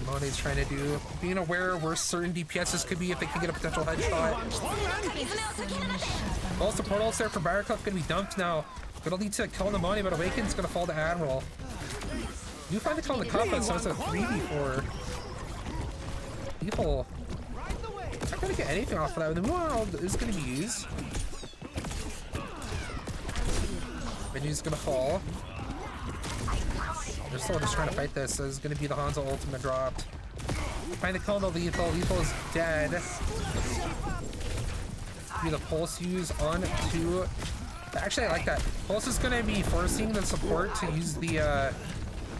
Mone's trying to do. Being aware where certain DPSs could be if they can get a potential headshot. Also, portals there for Briarcliff gonna be dumped now. Gonna lead to killing the Money, but Awaken's gonna fall to Admiral. You find the kill on the Kappa, so it's a 3v4. People not gonna get anything off of that. The Moonworld is gonna be used. Menu's gonna fall. They're still just trying to fight this. This is gonna be the Hanzo ultimate dropped. Find the kill on the Lethal. Lethal is dead. Be the Pulse use on to. Actually, I like that. Pulse is gonna be forcing the support to use the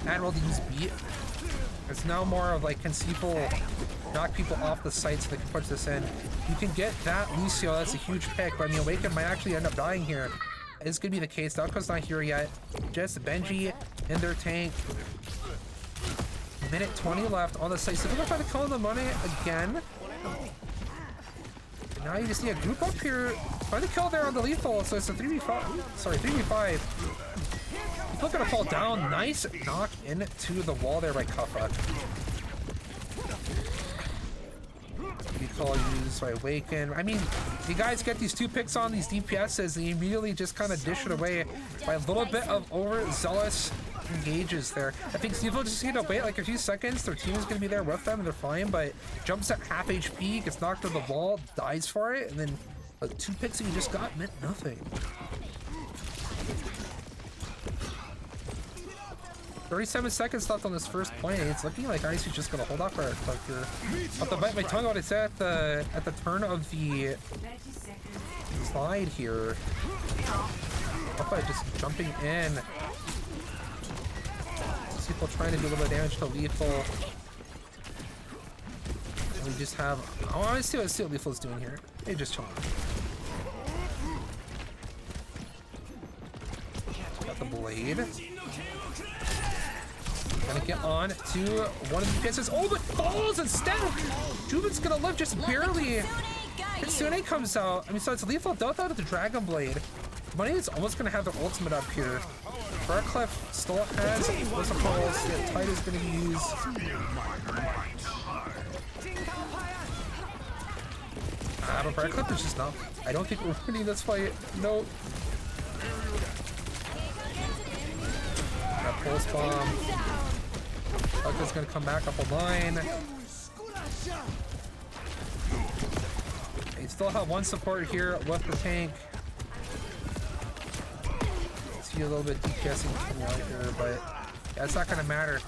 Admiral to use beat. It's now more of like, can people knock people off the site so they can push this in. You can get that Lucio, that's a huge pick, but I mean Awaken might actually end up dying here. It's gonna be the case. Delco's not here yet. Just Benji in their tank. Minute 20 left on the site. So they're gonna try to kill in the Money again. And now you just need a group up here. Find the kill there on the Lethal, so it's a 3v5. Sorry, 3v5. He's gonna fall down. Nice knock into the wall there by Kuffa. Recall used by Awaken. I mean, you guys get these 2 picks on these DPSs and you immediately just kind of dish it away by a little bit of overzealous engages there. I think people just need to wait like a few seconds. Their team is going to be there with them and they're fine, but jumps at half HP, gets knocked to the wall, dies for it, and then 2 picks that you just got meant nothing. 37 seconds left on this first point. It's looking like Icy's just gonna hold off for a click here. I have to bite my tongue what I said at the turn of the slide here. Alpha just jumping in. People trying to do a little bit of damage to Lethal. And we just have. I want to see what Lethal's doing here. They just chilling. Got the blade. Gonna get on to one of the pieces. Oh, but falls instead! Juven's gonna live just barely. Kitsune comes out. I mean, so it's Lethal dealt out of the Dragon Blade. Money is almost gonna have their ultimate up here. Briarcliff still has what's the pulse. Yeah, Tide is gonna be used. But Briarcliff is just not. I don't think we're winning this fight. No. That pulse bomb. Bucket's gonna come back up a line. They still have one support here with the tank. See a little bit DPSing coming out here, but that's not gonna matter.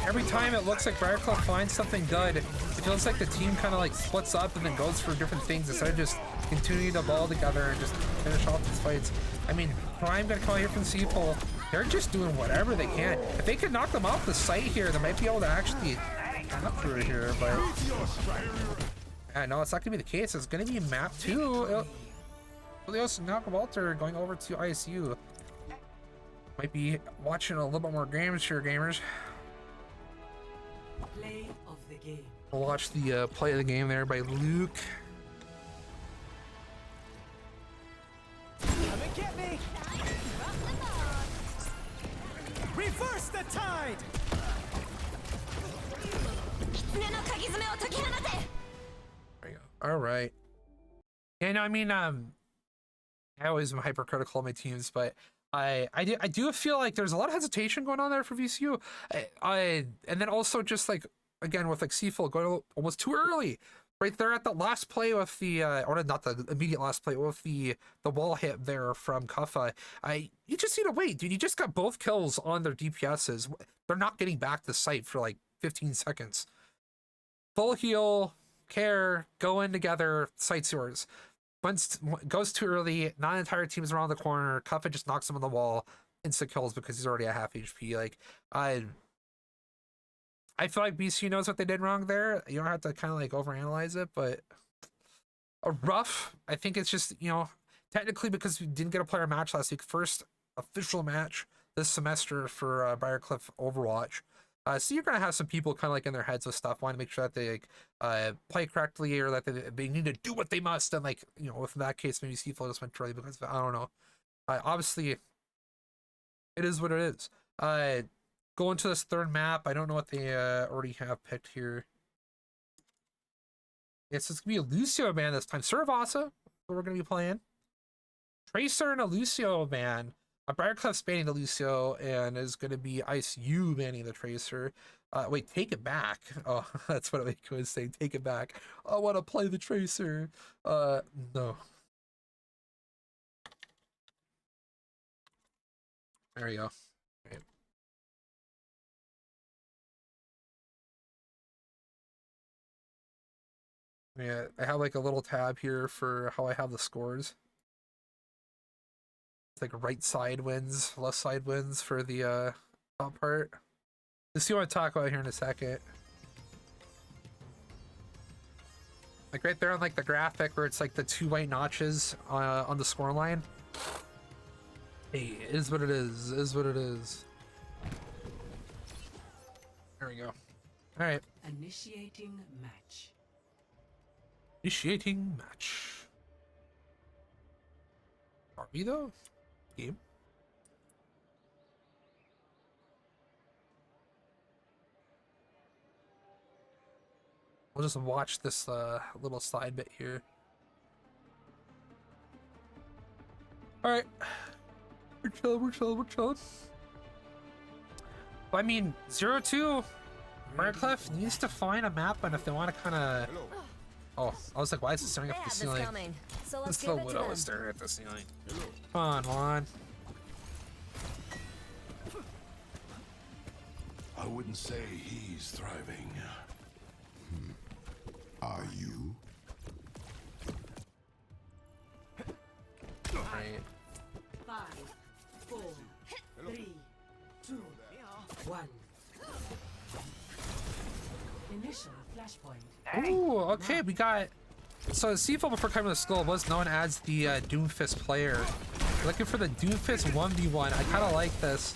Every time it looks like Briarcliff finds something good, it feels like the team kind of like splits up and then goes for different things instead of just continuing to ball together and just finish off these fights. I mean, Prime gonna come out here from Seapole. They're just doing whatever they can. If they could knock them off the site here, they might be able to actually capture it here, but yeah, no, it's not gonna be the case. It's gonna be map 2. Julius and Walter going over to ISU. Might be watching a little bit more games here, gamers. Play of the game. We'll watch the play of the game there by Luke. Come and get me! Reverse the tide! There you go. All right. Yeah, no, I mean, I always am hypercritical of my teams, but I do feel like there's a lot of hesitation going on there for VCU. And then also just like again with like Seafull going almost too early. Right there at the last play with the or not the immediate last play with the wall hit there from Kuffa. You just need to wait, dude. You just got both kills on their DPSs. They're not getting back the site for like 15 seconds. Full heal, care, go in together, site's yours. Once goes too early, not an entire team's around the corner. Kuffa just knocks him on the wall, insta kills because he's already at half HP. Like I feel like BC knows what they did wrong there. You don't have to kind of like overanalyze it, but a rough. I think it's just, you know, technically because we didn't get a player match last week, first official match this semester for Briarcliff Overwatch. So you're gonna have some people kind of like in their heads with stuff, want to make sure that they like play correctly or that they need to do what they must, and like, you know, in that case maybe Seafold just went early because I don't know. Obviously, it is what it is. go into this third map. I don't know what they already have picked here. Yes, it's gonna be a Lucio ban this time. Cervasa, what we're gonna be playing. Tracer and a Lucio ban. Briarcliff's banning the Lucio and is gonna be ICU banning the Tracer. Wait, take it back. Oh, that's what I was saying. Take it back. I want to play the Tracer. No. There we go. Right. Yeah, I have like a little tab here for how I have the scores. It's like right side wins, left side wins for the top part. Let's see what I talk about here in a second. Like right there on like the graphic where it's like the two white notches on the score line. Hey, it is what it is what it is. There we go. All right. Initiating match. Initiating match. Are we though? Game. We'll just watch this little side bit here. All right. We're chilling. Well, I mean, 0-2. Briarcliff needs to find a map, and if they want to kind of... Oh, I was like, why is it staring up the ceiling? Coming. So let's It's the give it to Widow them. is staring at the ceiling. Come on, Juan. I wouldn't say he's thriving. Are you? Right. 5, 4, 3, 2, 1. Initial flashpoint. Ooh, okay, we got... So Seafoam before coming to the school was known as the Doomfist player. Looking for the Doomfist 1v1. I kind of like this.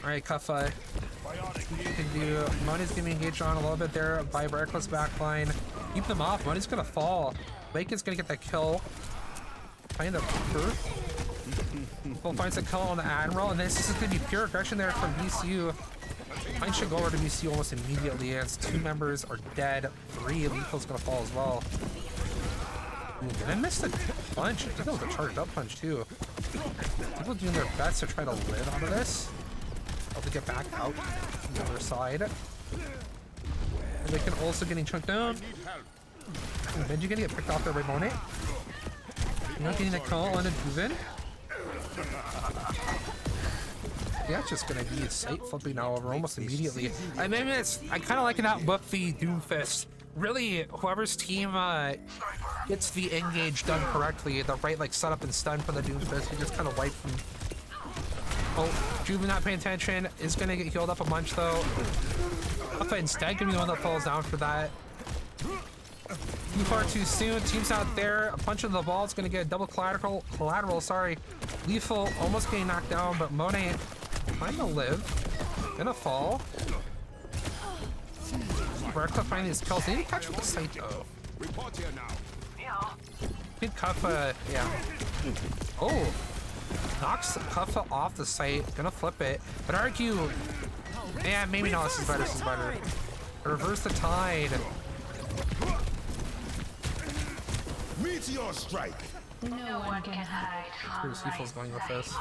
Alright, Kuffa. You can do... Moni's gonna be engaged on a little bit there by Briarcliff's backline. Keep them off. Moni's gonna fall. Bacon's gonna get that kill. Find the Bull finds a kill on the Admiral, and this is gonna be pure aggression there from BCU. Pine should go over to BCU almost immediately as 2 members are dead. 3 Lethal's gonna fall as well. Ooh, did I miss the punch? I think that was a charged up punch too. People doing their best to try to live out of this. Hope to get back out from the other side. And they can also getting chunked down. And Benji gonna get picked off there by Monet. You're not getting a call on a Duven. Yeah, it's just gonna be sight flipping now over almost immediately. I mean, I kind of like that buff the Doomfist. Really, whoever's team gets the engage done correctly, the right like setup and stun for the Doomfist, you just kind of wipe from. Oh, Juven not paying attention is gonna get healed up a bunch though. Alpha instead gonna be the one that falls down for that. Too far too soon. Team's out there. A punch into the ball. It's gonna get a double collateral. Sorry. Lethal almost getting knocked down, but Monet trying to live. Gonna fall. Briarcliff finding his kills. They need to catch with the sight though. Report here now. Good Kuffa, yeah. Oh, knocks Kuffa off the site. Gonna flip it, but argue. Yeah, maybe not. This is better. This is better. Reverse the tide. Meteor strike. No one can hide from Where's Seaful's going with this?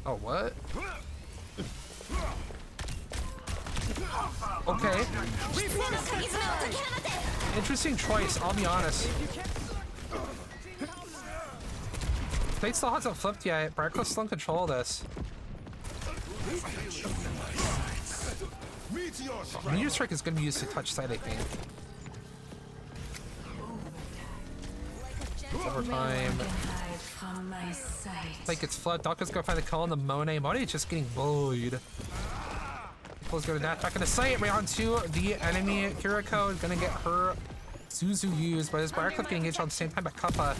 Oh, what? Okay. Interesting choice, I'll be honest. Fate still hasn't flipped yet. Briarcliff's still in control of this. Meteor strike is going to be used to touch side, I think. Overtime. Like it's flood. Daka's gonna find the call on the Monet. Monet is just getting bullied. People's gonna dash back in the site. Right onto the enemy. Kiriko is gonna get her Zuzu used, but his Briarcliff getting engaged on the same time by Kuffa.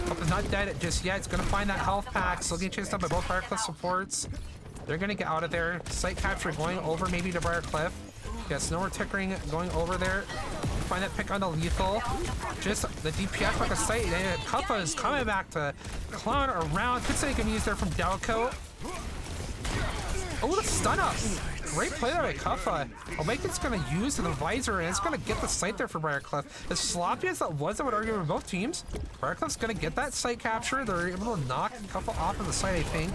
Kuffa's not dead just yet. It's gonna find that health pack. Still getting chased down by both Briarcliff supports. They're gonna get out of there. Site capture going over maybe to Briarcliff. Yeah, Snower Tickering going over there. find that pick on the lethal. Just the DPS like a sight, and Kuffa is coming back to clown around. Good save can use there from Delco. Oh, the stun up. Great play there by Kuffa. Awaken's gonna use the visor, and it's gonna get the sight there for Briarcliff. As sloppy as that was, I would argue, with both teams, Briarcliff's gonna get that sight capture. They're able to knock Kuffa off of the site, I think.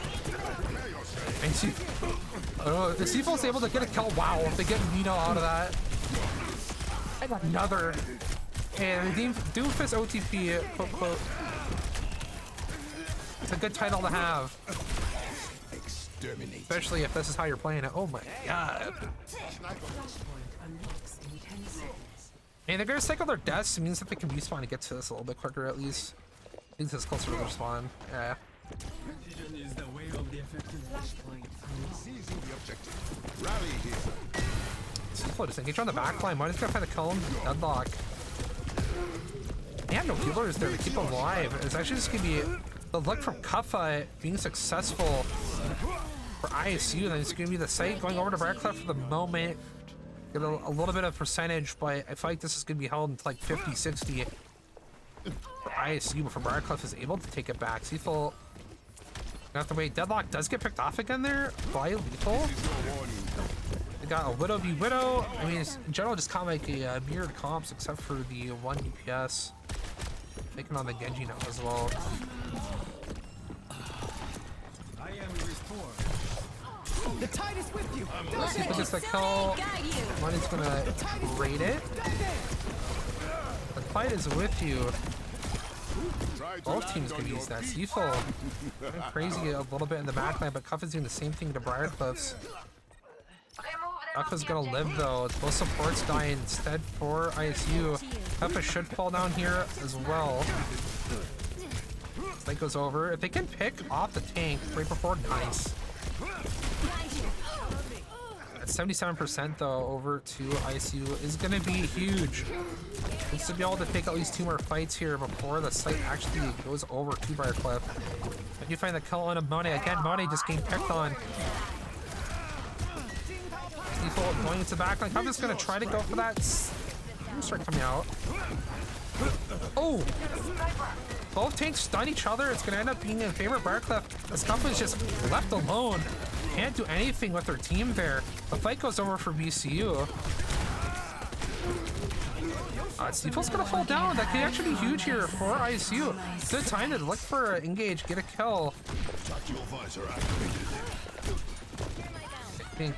And see, the Seafool's able to get a kill. Wow, if they get Nino out of that. I got another. And the Doomfist OTP, quote, quote. It's a good title to have. Especially if this is how you're playing it. Oh my god. And they're gonna cycle their deaths. It means that they can respawn to get to this a little bit quicker at least. I think this is closer to their spawn. Yeah. Seaflow just engage on the back line. Might just gonna find a kill him. Deadlock. They have no healers there to keep them alive. It's actually just gonna be the luck from Kuffa being successful for ISU. Then it's gonna be the site going over to Briarcliff for the moment. Get a little bit of percentage, but I feel like this is gonna be held into like 50-60 for ISU before Briarcliff is able to take it back. Seafool got the way. Deadlock does get picked off again there by Lethal. They got a Widow v Widow. I mean, it's in general just kind of like a mirrored comps, except for the 1 DPS. Taking on the Genji now as well. The tide is with you. Let's see if it gets the kill. Money's gonna raid it. The fight is with you. Both teams can use that. Seafool going crazy a little bit in the backline, but Cuff is doing the same thing to Briarcliff's. Cuff gonna live though. Both supports die instead for ISU. Cuff should fall down here as well. That goes over. If they can pick off the tank right before, nice. At 77% though, over to ISU is gonna be huge. Needs to be able to take at least 2 more fights here before the site actually goes over to Briarcliff. And you find the kill on a Monet. Again, Monet just getting picked on. Default going into the backline. I'm just gonna try to go for that. Start coming out. Oh! Both tanks stun each other. It's gonna end up being in favor of Briarcliff. This company is just left alone. Can't do anything with their team there. The fight goes over for BCU. Steeple's gonna fall down. That could actually be huge here for ISU. Good time to look for an engage, get a kill. I think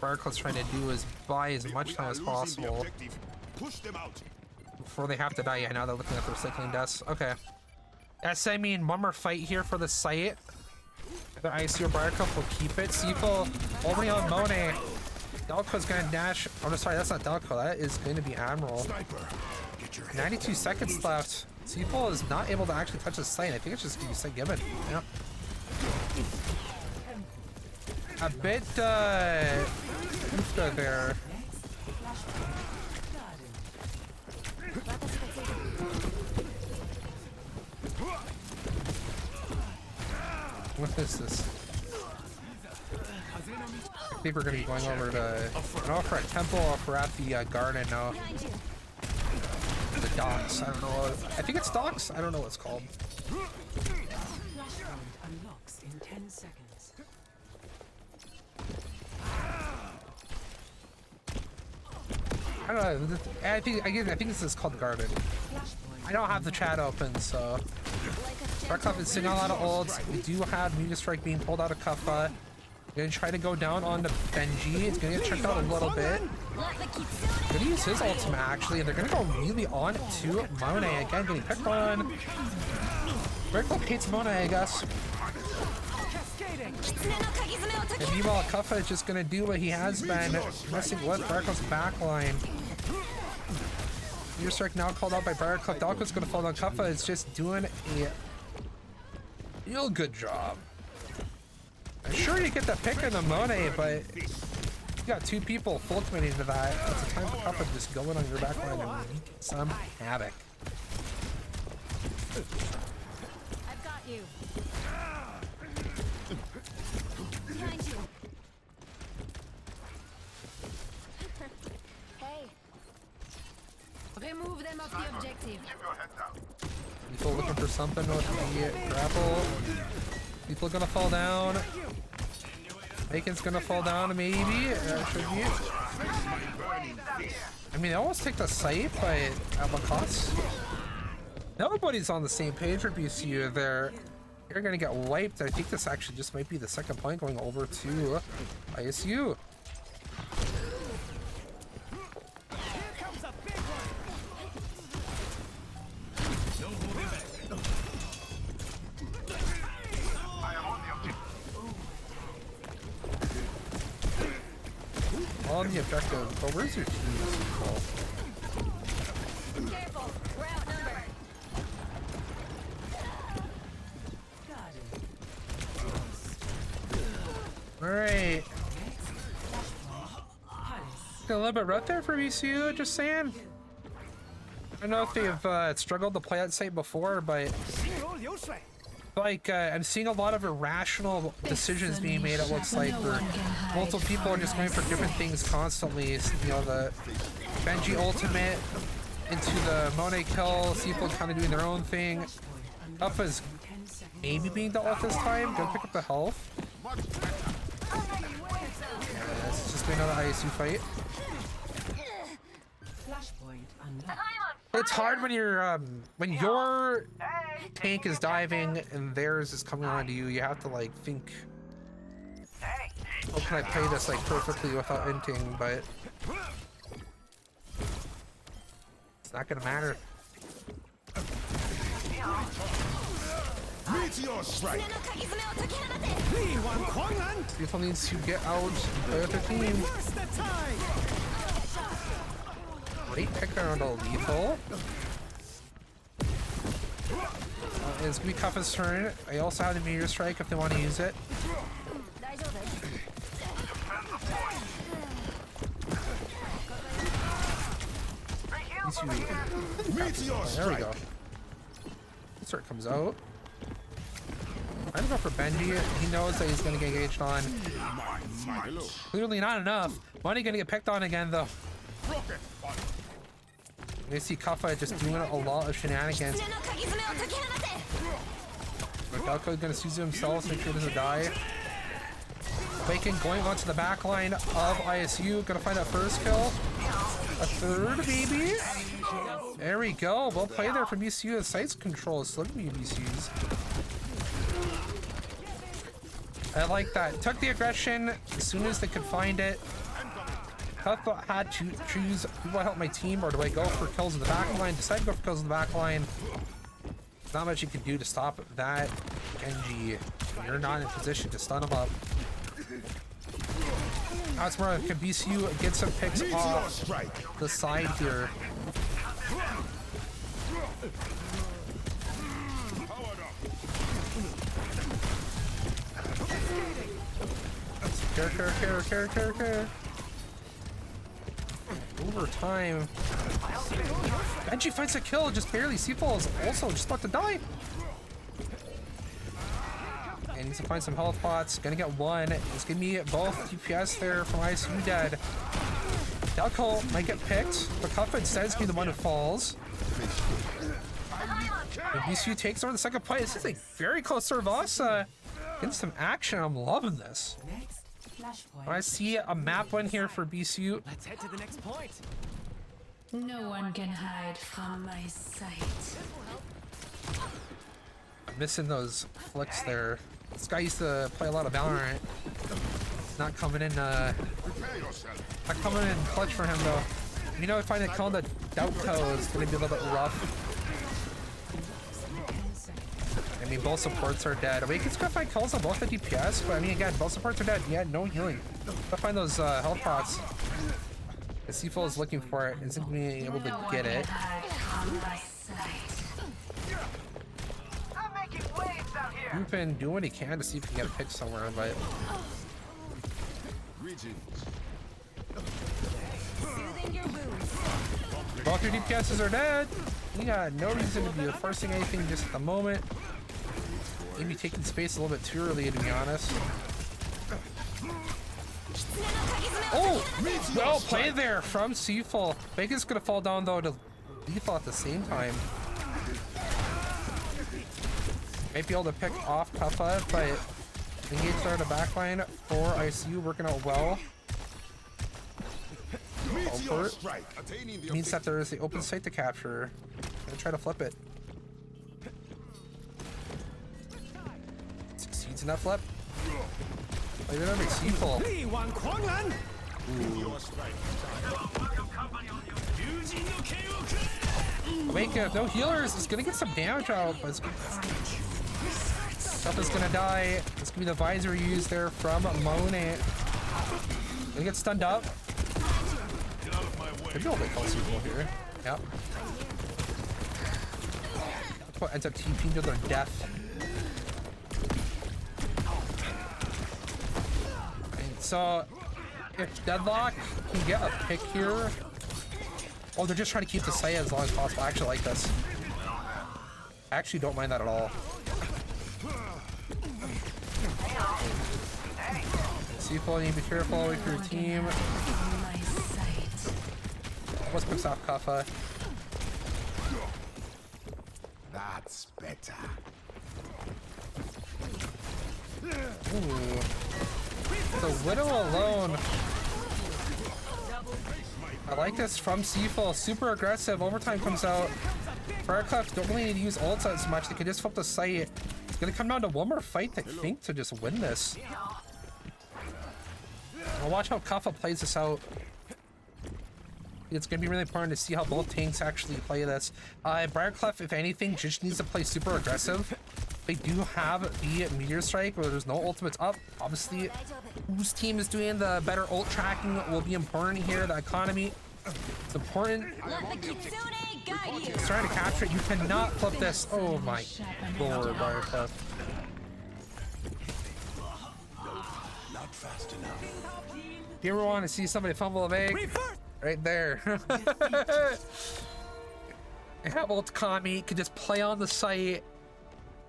Briarcliff's trying to do is buy as much time as possible before they have to die. Yeah, now they're looking at their cycling deaths. Okay. Yes, I mean, one more fight here for the site. The ISU or Briarcliff will keep it. Seafool only on Monet. Delco's gonna dash. Oh, no, sorry, that's not Delco. That is going to be Admiral. 92 seconds left. Seafool is not able to actually touch the site. I think it's just gonna be site given. Yeah. A bit good there. What is this? I think we're gonna be going over to for a temple or if we're at the garden now. The docks. I don't know. I think it's docks. I don't know what it's called. Unlocks in 10 seconds. I don't know. I think this is called garden. I don't have the chat open, so. Briarcliff is sitting on a lot of ults. We do have Muta Strike being pulled out of Kuffa. Gonna try to go down on the Benji. It's gonna get checked out a little bit. Gonna use his ultimate actually, and they're gonna go really on to Monet again, getting picked on. Briarcliff hates Monet, I guess. And meanwhile, Kuffa is just gonna do what he has been, messing with Briarcliff's backline. Muta Strike now called out by Briarcliff. Dalco's gonna fall down. Kuffa is just doing a real good job. I'm sure you get the pick in the Monet, but you got 2 people full committing to that. It's a time for Kuffa to just go in on your backline and wreak some havoc. I've got you. Behind you. Hey. Remove them off the objective. People looking for something with the grapple. People gonna fall down. Bacon's gonna fall down, maybe. Should be. I mean, they almost take the site, but at what cost? Nobody's on the same page with BCU there. You're gonna get wiped. I think this actually just might be the second point going over to ISU. On the objective, but where's your team? Oh. Careful, we're outnumbered. Alright. A little bit rough there for VCU, just saying. I don't know if they've struggled to play that site before, but like I'm seeing a lot of irrational decisions being made, it looks like, where multiple people are just going for different things constantly. You know, the Benji ultimate into the Monet kill, people kind of doing their own thing. Alpha's maybe being dealt with this time. Go pick up the health. Yeah, it's just another ISU fight. It's hard when you're when your tank is diving and theirs is coming onto you. You have to like think, how can I play this like perfectly without inting? But it's not gonna matter. Meteor strike. People needs to get out and play with their team. What's the time? Great pick around a lethal. It's gonna be Kuffa's turn. I also have the meteor strike if they want to use it. Meteor strike. There we go. Start comes out. I'm gonna go for Benji. He knows that he's gonna get engaged on. Clearly not enough. Money gonna get picked on again though. You see Kuffa just doing a lot of shenanigans. Falco is gonna seize himself, make sure he doesn't die. Bacon going onto the back line of ISU. Gonna find that first kill. A third, maybe? There we go. Well played there from BCU. The sights control is slipping BCUs. I like that. Took the aggression as soon as they could find it. Huff had to choose, do I help my team or do I go for kills in the back line? Decide to go for kills in the back line. There's not much you can do to stop that Genji. You're not in position to stun him up. That's where can BCU get some picks off the side here. Care. Over time. Benji finds a kill, just barely. C4 is also just about to die. And needs to find some health pots. Gonna get one. It's gonna be both DPS there from ISU dead. Delco might get picked, but Kuffa instead is gonna be the one who falls. And BCU takes over the second point. This is a very close Servasa. Getting some action. I'm loving this. I see a map win here for BCU. Let's head to the next point. No one can hide from my sight. I'm missing those flicks there. This guy used to play a lot of Valorant. Not coming in clutch for him though. You know, if I find that killing the Doubtco is gonna be a little bit rough. I mean, both supports are dead. Awaken's gonna find kills on both the DPS, but I mean, again, both supports are dead. Yeah, no healing. Gotta find those health pots. The C4 is looking for it, isn't being able to get it. You've been doing what he can to see if he can get a pick somewhere, but both your DPSs are dead. We got no reason to be forcing anything just at the moment. Maybe taking space a little bit too early, to be honest. Oh! Well played there from Seafall. Bacon's gonna fall down though to lethal at the same time. Might be able to pick off Kuffa, but engage there in the backline for ICU working out well. Meteor strike. Attaining the Means that there is the open site to capture. Gonna try to flip it. Succeeds in that flip. Play there, makes Seafall. Meteor strike. Wake up, no healers. It's gonna get some damage out, but it's stuff is gonna die. It's gonna be the visor used there from Monet. Gonna get stunned up. Maybe I'll make Seafall here. Yep. That's what ends up TPing to their death. And so, if Deadlock can get a pick here. Oh, they're just trying to keep the site as long as possible. I actually like this. I actually don't mind that at all. Seafall, you need to be careful with your team. Almost picks off Kuffa. That's better. Ooh. The Widow alone. I like this from Seafall. Super aggressive. Overtime comes out. Fireclefts don't really need to use ults as much. They can just flip the site. It's gonna come down to one more fight, I think, to just win this. I'll watch how Kuffa plays this out. It's gonna be really important to see how both tanks actually play this. Briarclef, if anything, just needs to play super aggressive. They do have the Meteor Strike where there's no ultimates up. Obviously, whose team is doing the better ult tracking will be important here. The economy, it's important. It's trying to capture it. You cannot flip this. Oh my lord, Briarclef. Not fast enough. If you ever want to see somebody fumble a egg, right there. And have ult economy, can just play on the site.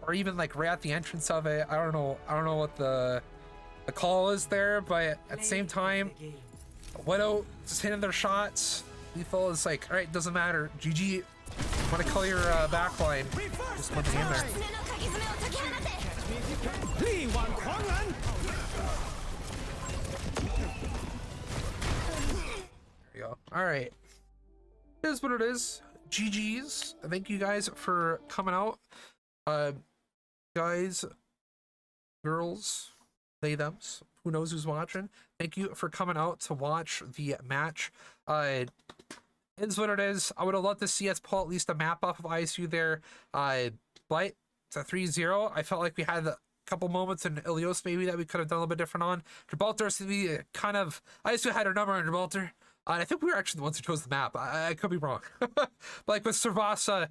Or even like right at the entrance of it. I don't know what the call is there, but at the same time, Widow just hitting their shots. Lethal is like, all right, doesn't matter. GG. Want to call your backline? Just want to get in there. There we go. All right. It is what it is. GG's. Thank you guys for coming out. Guys, girls, they, thems, who knows who's watching. Thank you for coming out to watch the match. It's what it is. I would have loved to see us pull at least a map off of ISU there. But it's a 3-0. I felt like we had a couple moments in Ilios maybe that we could have done a little bit different on. Gibraltar seemed to be kind of, ISU had our number on Gibraltar. And I think we were actually the ones who chose the map. I could be wrong. But like with Servasa,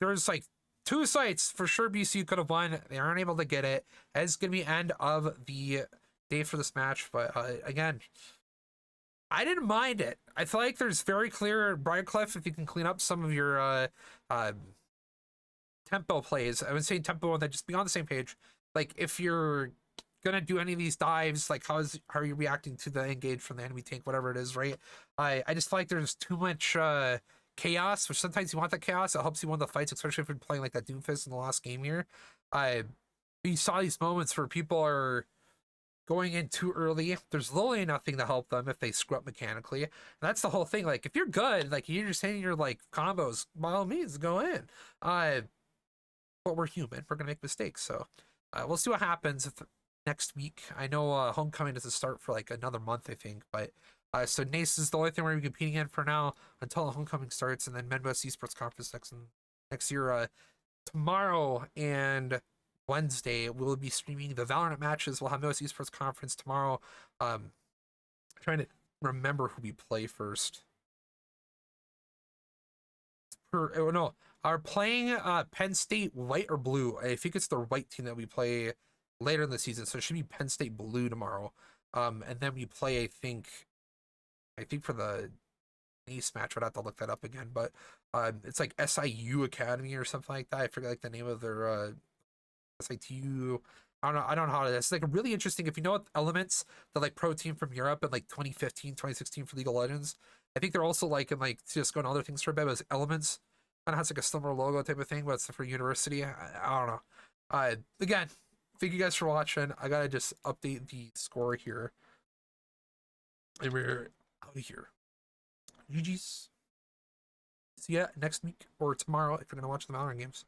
there's like 2 sites for sure BCU could have won. They aren't able to get it. It's going to be end of the day for this match. But again, I didn't mind it. I feel like there's very clear Briarclef if you can clean up some of your tempo plays. I would say tempo and then just be on the same page. Like if you're going to do any of these dives, like how are you reacting to the engage from the enemy tank, whatever it is, right? I just feel like there's too much chaos, which sometimes you want that chaos. It helps you win the fights, especially if you're playing like that Doomfist in the last game here. You saw these moments where people are going in too early. There's literally nothing to help them if they screw up mechanically. And that's the whole thing. Like if you're good, like you're just hitting your like combos, by all means go in. But we're human. We're gonna make mistakes. So we'll see what happens next week. I know Homecoming doesn't start for like another month, I think, but so NACE is the only thing we're gonna be competing in for now until Homecoming starts, and then Midwest Esports Conference next year. Tomorrow and Wednesday we'll be streaming the Valorant matches. We'll have Midwest Esports Conference tomorrow. Trying to remember who we play first. Are playing Penn State white or blue? I think it's the white team that we play later in the season, so it should be Penn State blue tomorrow. And then we play, I think for the NACE match, I'd have to look that up again, but it's like SIU Academy or something like that. I forget like the name of their SITU. I don't know how it is. It's like really interesting if you know what elements, the like pro team from Europe in like 2015, 2016 for League of Legends. I think they're also like, and like just going other things for a bit, as Elements kind of has like a similar logo type of thing, but it's for university. I don't know. Again, thank you guys for watching. I gotta just update the score here. And we're out of here. GG's. See ya next week or tomorrow if you're gonna watch the Valorant games.